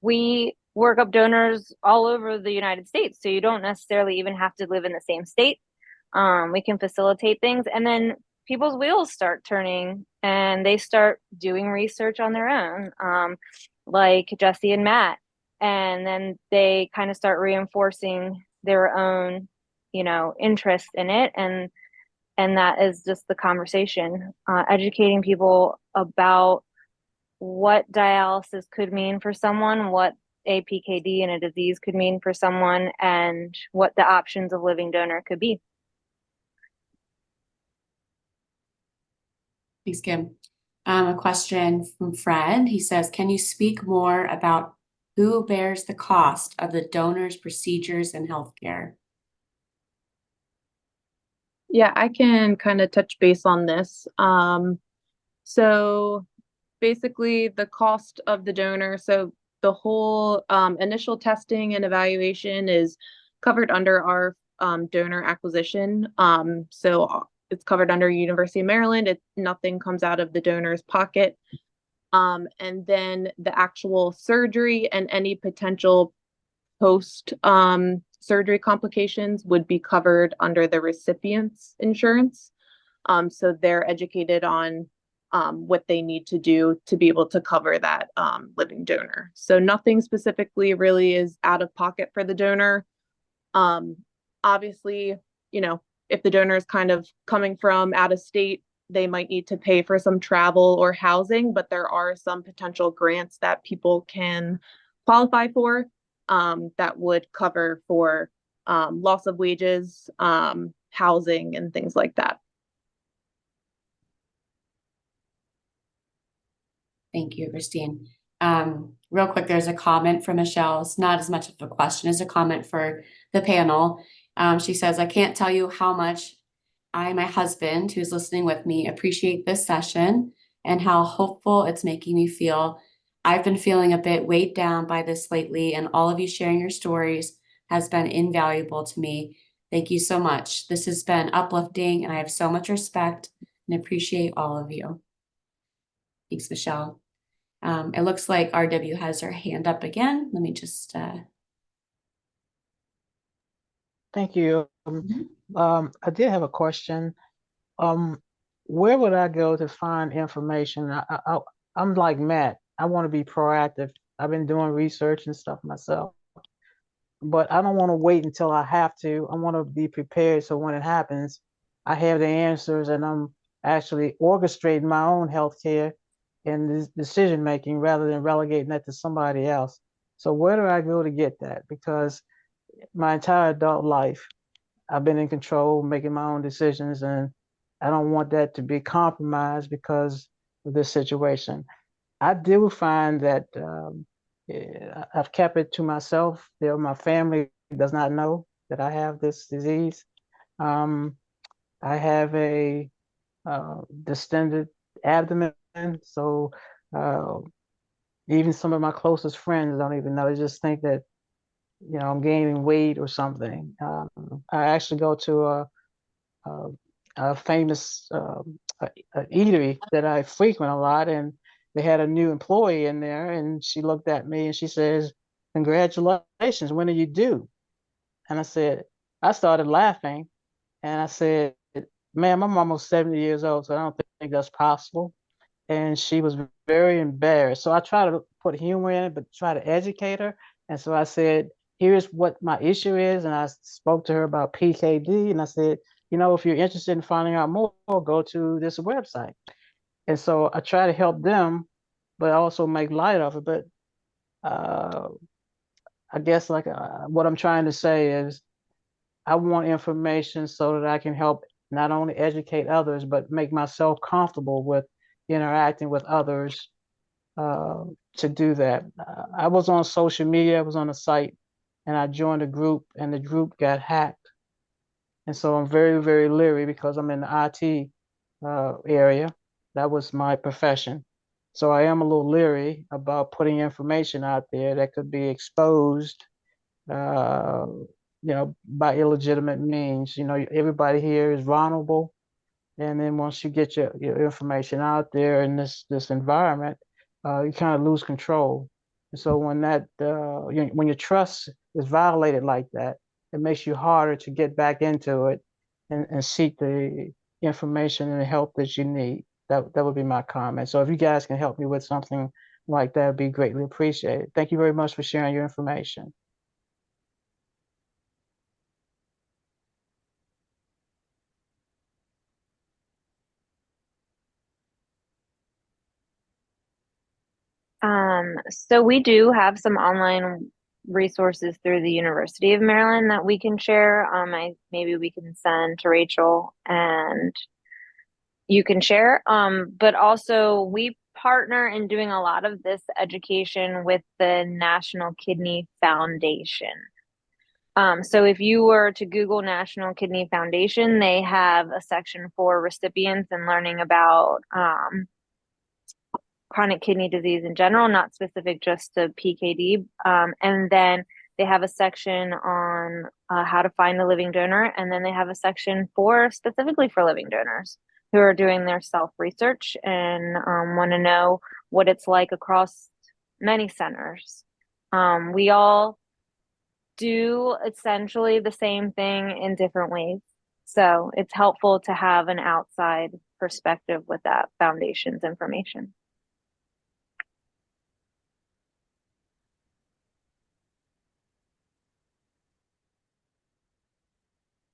We workup donors all over the United States, so you don't necessarily even have to live in the same state. We can facilitate things, and then people's wheels start turning and they start doing research on their own, like Jesse and Matt, and then they kind of start reinforcing their own, interest in it, and that is just the conversation, educating people about what dialysis could mean for someone, what APKD and a disease could mean for someone, and what the options of living donor could be. Thanks, Kim. A question from Fred. He says, can you speak more about who bears the cost of the donor's procedures and healthcare? Yeah, I can kind of touch base on this. So basically the cost of the donor, so the whole initial testing and evaluation is covered under our donor acquisition. So it's covered under University of Maryland. Nothing comes out of the donor's pocket. And then the actual surgery and any potential post surgery complications would be covered under the recipient's insurance. So they're educated on what they need to do to be able to cover that living donor. So nothing specifically really is out of pocket for the donor. Obviously, you know, if the donor is kind of coming from out of state, they might need to pay for some travel or housing, but there are some potential grants that people can qualify for that would cover for loss of wages, housing, and things like that. Thank you, Christine. Real quick, there's a comment from Michelle. It's not as much of a question as a comment for the panel. She says, I can't tell you how much I and my husband, who's listening with me, appreciate this session and how hopeful it's making me feel. I've been feeling a bit weighed down by this lately, and all of you sharing your stories has been invaluable to me. Thank you so much. This has been uplifting, and I have so much respect and appreciate all of you. Thanks, Michelle. It looks like RW has her hand up again. Let me just Thank you. I did have a question. Where would I go to find information? I'm like Matt. I want to be proactive. I've been doing research and stuff myself, but I don't want to wait until I have to. I want to be prepared so when it happens, I have the answers and I'm actually orchestrating my own healthcare and decision making rather than relegating that to somebody else. So where do I go to get that? Because my entire adult life, I've been in control, making my own decisions, and I don't want that to be compromised because of this situation. I do find that I've kept it to myself. My family does not know that I have this disease. I have a distended abdomen, so even some of my closest friends don't even know. They just think that, you know, I'm gaining weight or something. I actually go to a famous eatery that I frequent a lot, and they had a new employee in there, and she looked at me and she says, "Congratulations, when are you due?" And I started laughing, and I said, "Ma'am, I'm almost 70 years old, so I don't think that's possible." And she was very embarrassed. So I try to put humor in it, but try to educate her. And so I said, here's what my issue is. And I spoke to her about PKD. And I said, you know, if you're interested in finding out more, go to this website. And so I try to help them, but also make light of it. But I guess what I'm trying to say is I want information so that I can help not only educate others, but make myself comfortable with interacting with others to do that. I was on social media, I was on a site, and I joined a group, and the group got hacked. And so I'm very, very leery because I'm in the IT area. That was my profession. So I am a little leery about putting information out there that could be exposed, you know, by illegitimate means. You know, everybody here is vulnerable. And then once you get your information out there in this environment, you kind of lose control. And so when when your trust is violated like that, it makes you harder to get back into it and seek the information and the help that you need. That would be my comment. So if you guys can help me with something like that, it'd be greatly appreciated. Thank you very much for sharing your information. So we do have some online resources through the University of Maryland that we can share. Maybe we can send to Rachel and you can share. But also we partner in doing a lot of this education with the National Kidney Foundation. So if you were to Google National Kidney Foundation, they have a section for recipients and learning about chronic kidney disease in general, not specific just to PKD. And then they have a section on how to find a living donor. And then they have a section specifically for living donors who are doing their self-research and want to know what it's like across many centers. We all do essentially the same thing in different ways. So it's helpful to have an outside perspective with that foundation's information.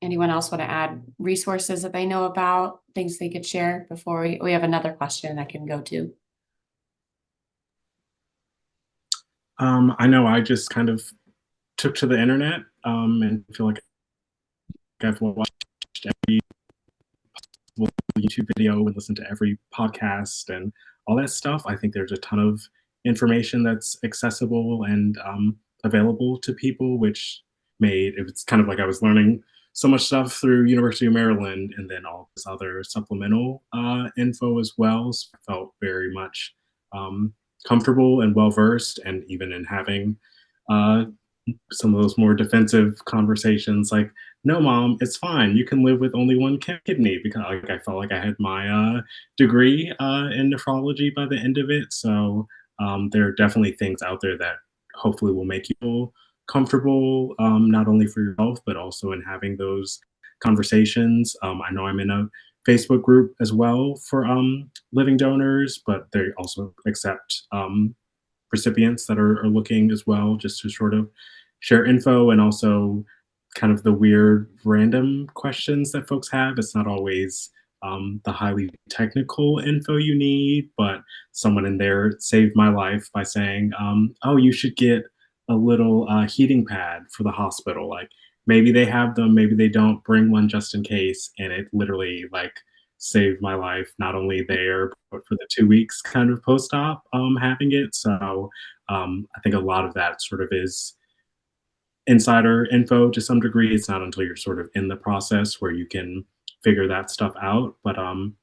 Anyone else want to add resources that they know about, things they could share before we have another question I can go to? I know I just kind of took to the internet and feel like I've watched every possible YouTube video and listened to every podcast and all that stuff. I think there's a ton of information that's accessible and available to people, which made it's kind of like I was learning so much stuff through University of Maryland and then all this other supplemental info as well. So I felt very much comfortable and well versed, and even in having some of those more defensive conversations like, no mom, it's fine, you can live with only one kidney, because like I felt like I had my degree in nephrology by the end of it. So there are definitely things out there that hopefully will make you feel comfortable, not only for yourself but also in having those conversations. I know I'm in a Facebook group as well for living donors, but they also accept recipients that are looking as well, just to sort of share info, and also kind of the weird random questions that folks have. It's not always the highly technical info you need, but someone in there saved my life by saying, oh, you should get a little heating pad for the hospital. Like, maybe they have them, maybe they don't, bring one just in case. And it literally like saved my life, not only there, but for the 2 weeks kind of post-op having it. So I think a lot of that sort of is insider info to some degree. It's not until you're sort of in the process where you can figure that stuff out. But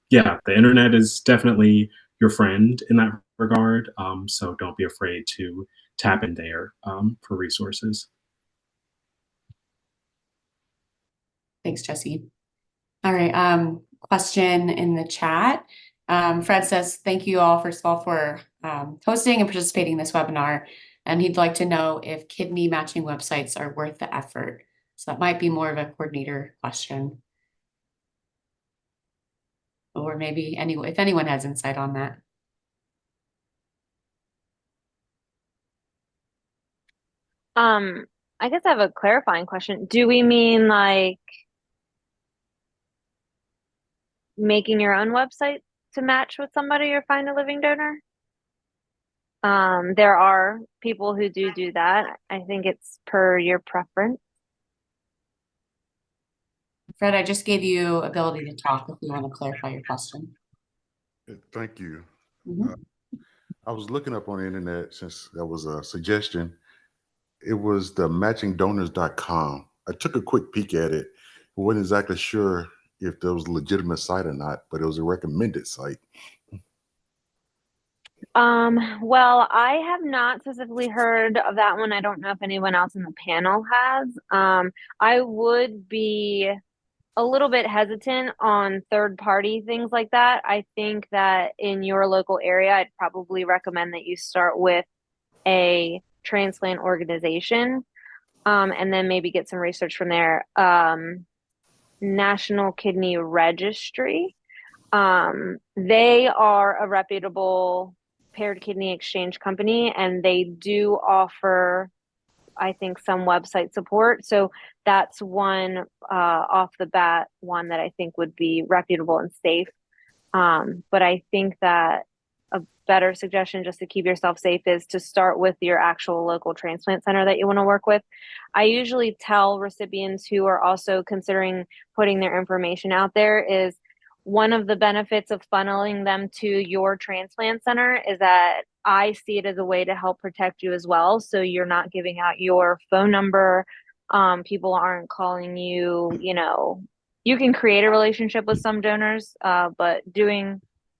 yeah, the internet is definitely your friend in that regard. So don't be afraid to tap in there for resources. Thanks, Jesse. All right, question in the chat. Fred says, thank you all, first of all, for hosting and participating in this webinar. And he'd like to know if kidney matching websites are worth the effort. So that might be more of a coordinator question. Or maybe if anyone has insight on that. I guess I have a clarifying question. Do we mean like making your own website to match with somebody or find a living donor? There are people who do that. I think it's per your preference. Fred, I just gave you ability to talk if you want to clarify your question. Thank you. Mm-hmm. I was looking up on the internet, since that was a suggestion. It was the matchingdonors.com. I took a quick peek at it. I wasn't exactly sure if there was a legitimate site or not, but it was a recommended site. Well, I have not specifically heard of that one. I don't know if anyone else in the panel has. I would be a little bit hesitant on third-party things like that. I think that in your local area, I'd probably recommend that you start with a transplant organization, and then maybe get some research from there. National Kidney Registry. They are a reputable paired kidney exchange company, and they do offer, I think, some website support. So that's one off the bat, one that I think would be reputable and safe. But I think that a better suggestion, just to keep yourself safe, is to start with your actual local transplant center that you want to work with. I usually tell recipients who are also considering putting their information out there is one of the benefits of funneling them to your transplant center is that I see it as a way to help protect you as well. So you're not giving out your phone number. People aren't calling you, you can create a relationship with some donors, but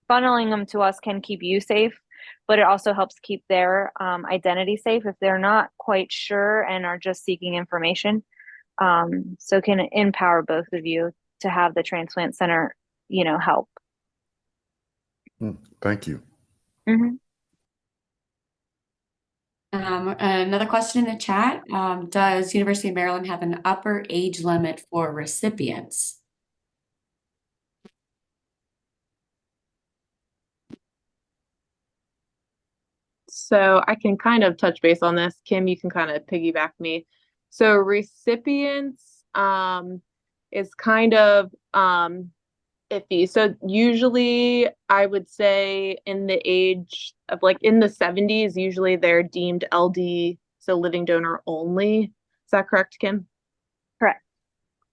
funneling them to us can keep you safe, but it also helps keep their identity safe if they're not quite sure and are just seeking information. So can empower both of you to have the transplant center help. Thank you. Mm-hmm. Another question in the chat. Does University of Maryland have an upper age limit for recipients? So I can kind of touch base on this. Kim, you can kind of piggyback me. So recipients is kind of iffy. So usually I would say in the age of like in the 70s, usually they're deemed LD, so living donor only. Is that correct, Kim? Correct.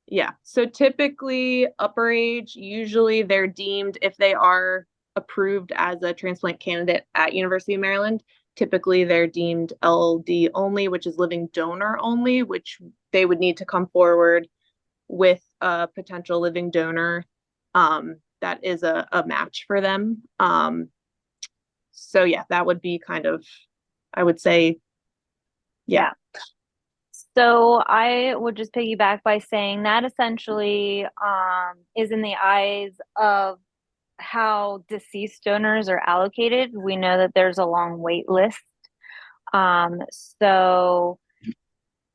Yeah. So typically upper age, usually they're deemed if they are approved as a transplant candidate at University of Maryland, typically they're deemed LD only, which is living donor only, which they would need to come forward with a potential living donor that is a match for them. So yeah, that would be kind of, I would say, yeah. So I would just piggyback by saying that essentially is in the eyes of how deceased donors are allocated. We know that there's a long wait list. So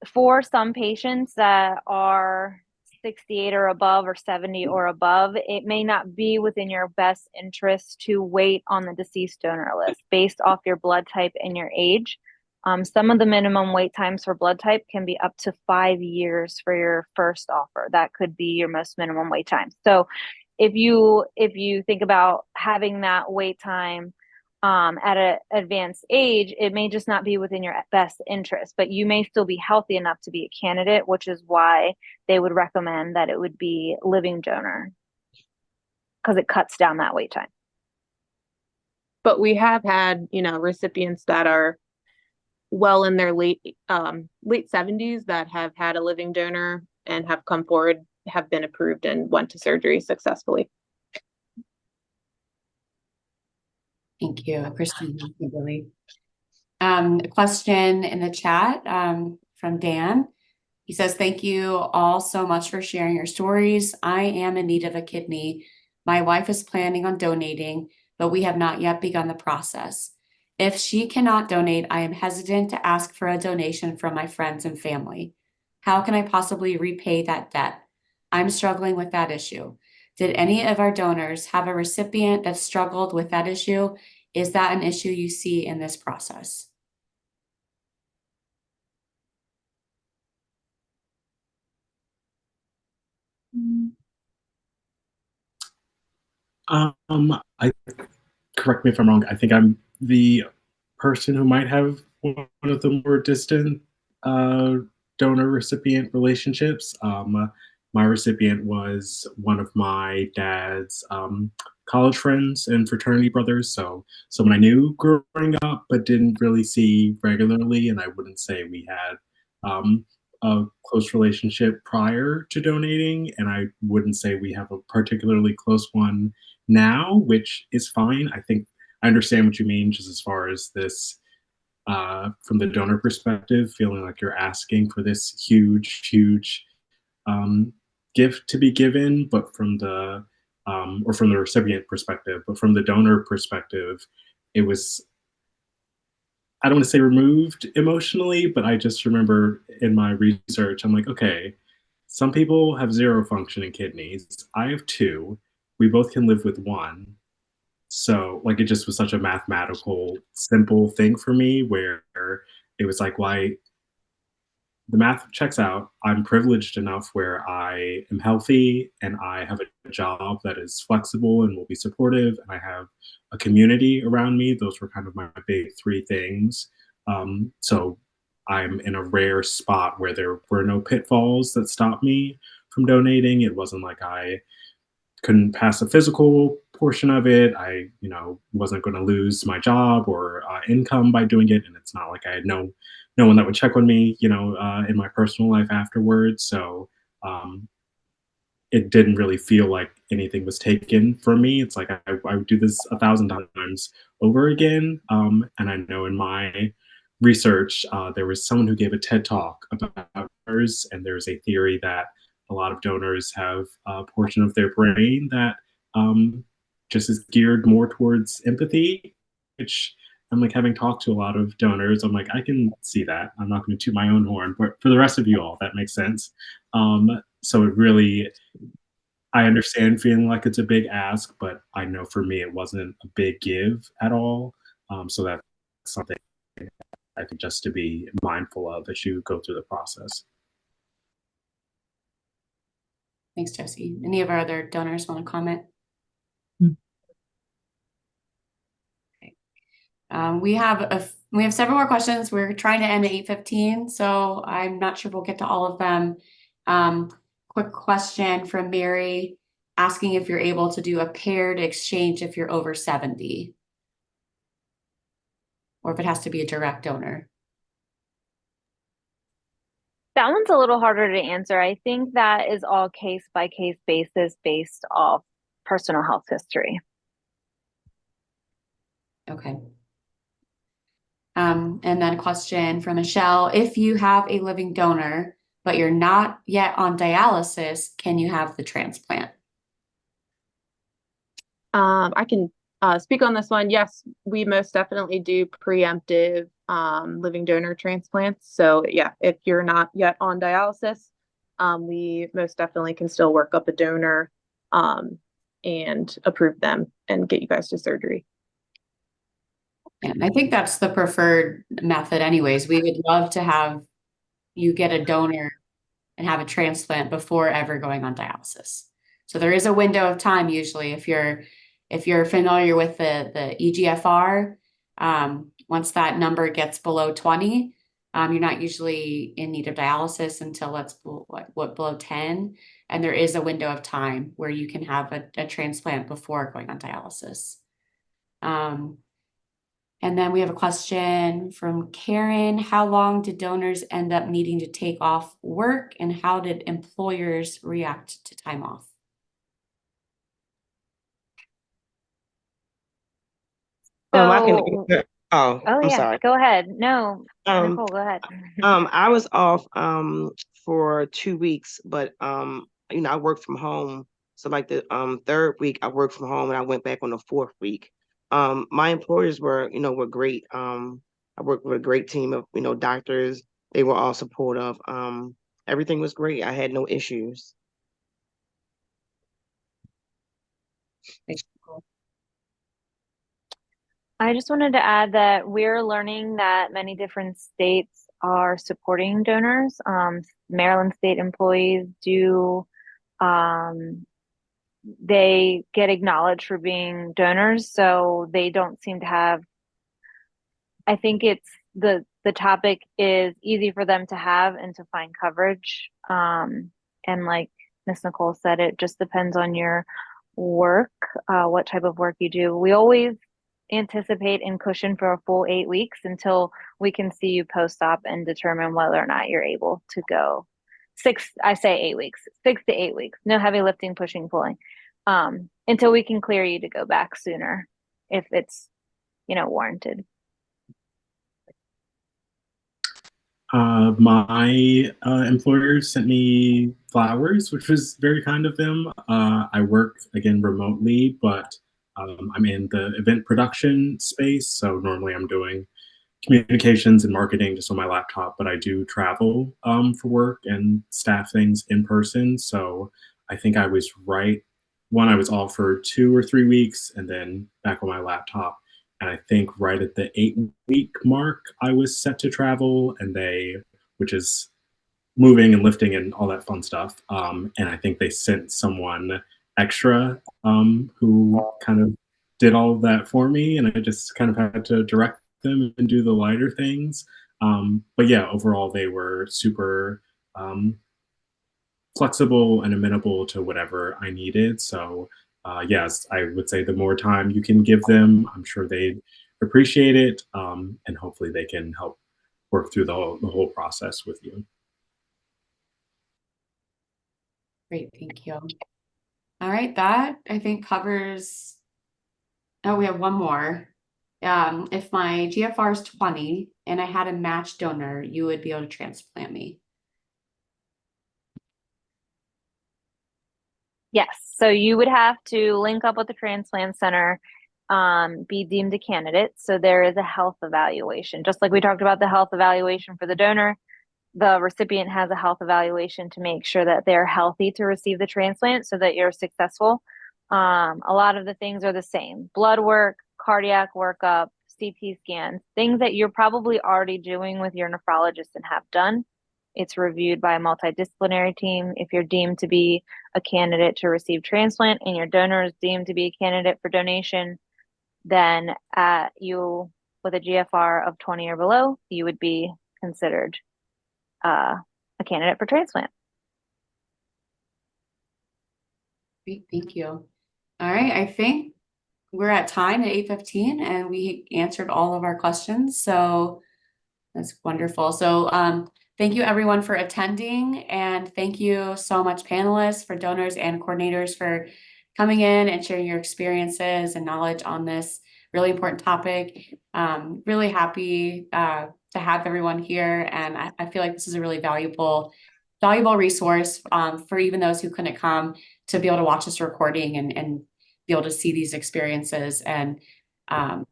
for some patients that are 68 or above or 70 or above, it may not be within your best interest to wait on the deceased donor list based off your blood type and your age. Some of the minimum wait times for blood type can be up to 5 years for your first offer. That could be your most minimum wait time. So if you think about having that wait time at an advanced age, it may just not be within your best interest, but you may still be healthy enough to be a candidate, which is why they would recommend that it would be living donor because it cuts down that wait time. But we have had, recipients that are well in their late 70s that have had a living donor and have come forward, have been approved and went to surgery successfully. Thank you, Christine. Thank you, Billy. A question in the chat from Dan. He says, thank you all so much for sharing your stories. I am in need of a kidney. My wife is planning on donating, but we have not yet begun the process. If she cannot donate, I am hesitant to ask for a donation from my friends and family. How can I possibly repay that debt? I'm struggling with that issue. Did any of our donors have a recipient that struggled with that issue? Is that an issue you see in this process? I correct me if I'm wrong. I think I'm the person who might have one of the more distant donor-recipient relationships. My recipient was one of my dad's college friends and fraternity brothers, so someone I knew growing up but didn't really see regularly, and I wouldn't say we had a close relationship prior to donating, and I wouldn't say we have a particularly close one now, which is fine. I think I understand what you mean, just as far as this, from the donor perspective, feeling like you're asking for this huge gift to be given, but from the or from the recipient perspective, but from the donor perspective, it was, I don't want to say removed emotionally, but I just remember in my research, I'm like, okay, some people have 0 functioning kidneys. I have 2. We both can live with 1. So like it just was such a mathematical, simple thing for me where it was like, why the math checks out. I'm privileged enough where I am healthy and I have a job that is flexible and will be supportive, and I have a community around me. Those were kind of my big 3 things. So I'm in a rare spot where there were no pitfalls that stopped me from donating. It wasn't like I couldn't pass the physical portion of it. I, wasn't going to lose my job or income by doing it, and it's not like I had no one that would check on me, in my personal life afterwards. So it didn't really feel like anything was taken from me. It's like I would do this 1,000 times over again. And I know in my research, there was someone who gave a TED talk about donors, and there's a theory that a lot of donors have a portion of their brain that just is geared more towards empathy, which I'm like, having talked to a lot of donors, I'm like, I can see that. I'm not going to toot my own horn, but for the rest of you all, that makes sense. So it really, I understand feeling like it's a big ask, but I know for me, it wasn't a big give at all. So that's something I think just to be mindful of as you go through the process. Thanks, Jesse. Any of our other donors want to comment? Okay. We have several more questions. We're trying to end at 8:15, so I'm not sure we'll get to all of them. Quick question from Mary asking if you're able to do a paired exchange if you're over 70, or if it has to be a direct donor. That one's a little harder to answer. I think that is all case by case basis based off personal health history. Okay. And then a question from Michelle, if you have a living donor, but you're not yet on dialysis, can you have the transplant? I can speak on this one. Yes, we most definitely do preemptive living donor transplants. So yeah, if you're not yet on dialysis, we most definitely can still work up a donor and approve them and get you guys to surgery. And I think that's the preferred method anyways. We would love to have you get a donor and have a transplant before ever going on dialysis. So there is a window of time usually if you're familiar with the EGFR, once that number gets below 20, you're not usually in need of dialysis until it's below 10. And there is a window of time where you can have a transplant before going on dialysis. And then we have a question from Karen. How long did donors end up needing to take off work, and how did employers react to time off? I can So, answer. Oh, oh I'm yeah, sorry. go ahead. No, Um, Nicole, go ahead. I was off for 2 weeks, but I worked from home. So like the third week I worked from home and I went back on the fourth week. My employers were great. I worked with a great team of, doctors. They were all supportive. Everything was great. I had no issues. I just wanted to add that we're learning that many different states are supporting donors. Maryland state employees do, they get acknowledged for being donors, so they don't seem to have, I think it's the topic is easy for them to have and to find coverage. And like Miss Nicole said, it just depends on your work, what type of work you do. We always anticipate and cushion for a full 8 weeks until we can see you post-op and determine whether or not you're able to go. 8 weeks, 6 to 8 weeks, no heavy lifting, pushing, pulling, until we can clear you to go back sooner if it's, warranted. My employer sent me flowers, which was very kind of them. I work again remotely, but I'm in the event production space. So normally I'm doing communications and marketing just on my laptop, but I do travel for work and staff things in person. So I think I was right. I was off for 2 or 3 weeks and then back on my laptop. And I think right at the 8-week mark, I was set to travel, which is moving and lifting and all that fun stuff. And I think they sent someone extra who kind of did all of that for me. And I just kind of had to direct them and do the lighter things. But yeah, overall, they were super flexible and amenable to whatever I needed. So yes, I would say the more time you can give them, I'm sure they'd appreciate it. And hopefully they can help work through the whole process with you. Great, thank you. All right, that I think covers, oh, we have one more. If my GFR is 20 and I had a matched donor, you would be able to transplant me. Yes, so you would have to link up with the transplant center, be deemed a candidate. So there is a health evaluation. Just like we talked about the health evaluation for the donor, the recipient has a health evaluation to make sure that they're healthy to receive the transplant so that you're successful. A lot of the things are the same: blood work, cardiac workup, CT scans, things that you're probably already doing with your nephrologist and have done. It's reviewed by a multidisciplinary team. If you're deemed to be a candidate to receive transplant and your donor is deemed to be a candidate for donation, then you, with a GFR of 20 or below, you would be considered a candidate for transplant. Great, thank you. All right, I think we're at time at 8:15 and we answered all of our questions, so that's wonderful. So thank you everyone for attending, and thank you so much panelists, for donors and coordinators for coming in and sharing your experiences and knowledge on this really important topic. Really happy to have everyone here, and I feel like this is a really valuable resource for even those who couldn't come, to be able to watch this recording and be able to see these experiences and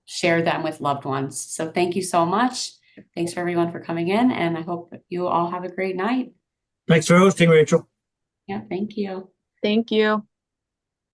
share them with loved ones. So thank you so much. Thanks for everyone for coming in, and I hope you all have a great night. Thanks for hosting, Rachel. Yeah, thank you. Thank you.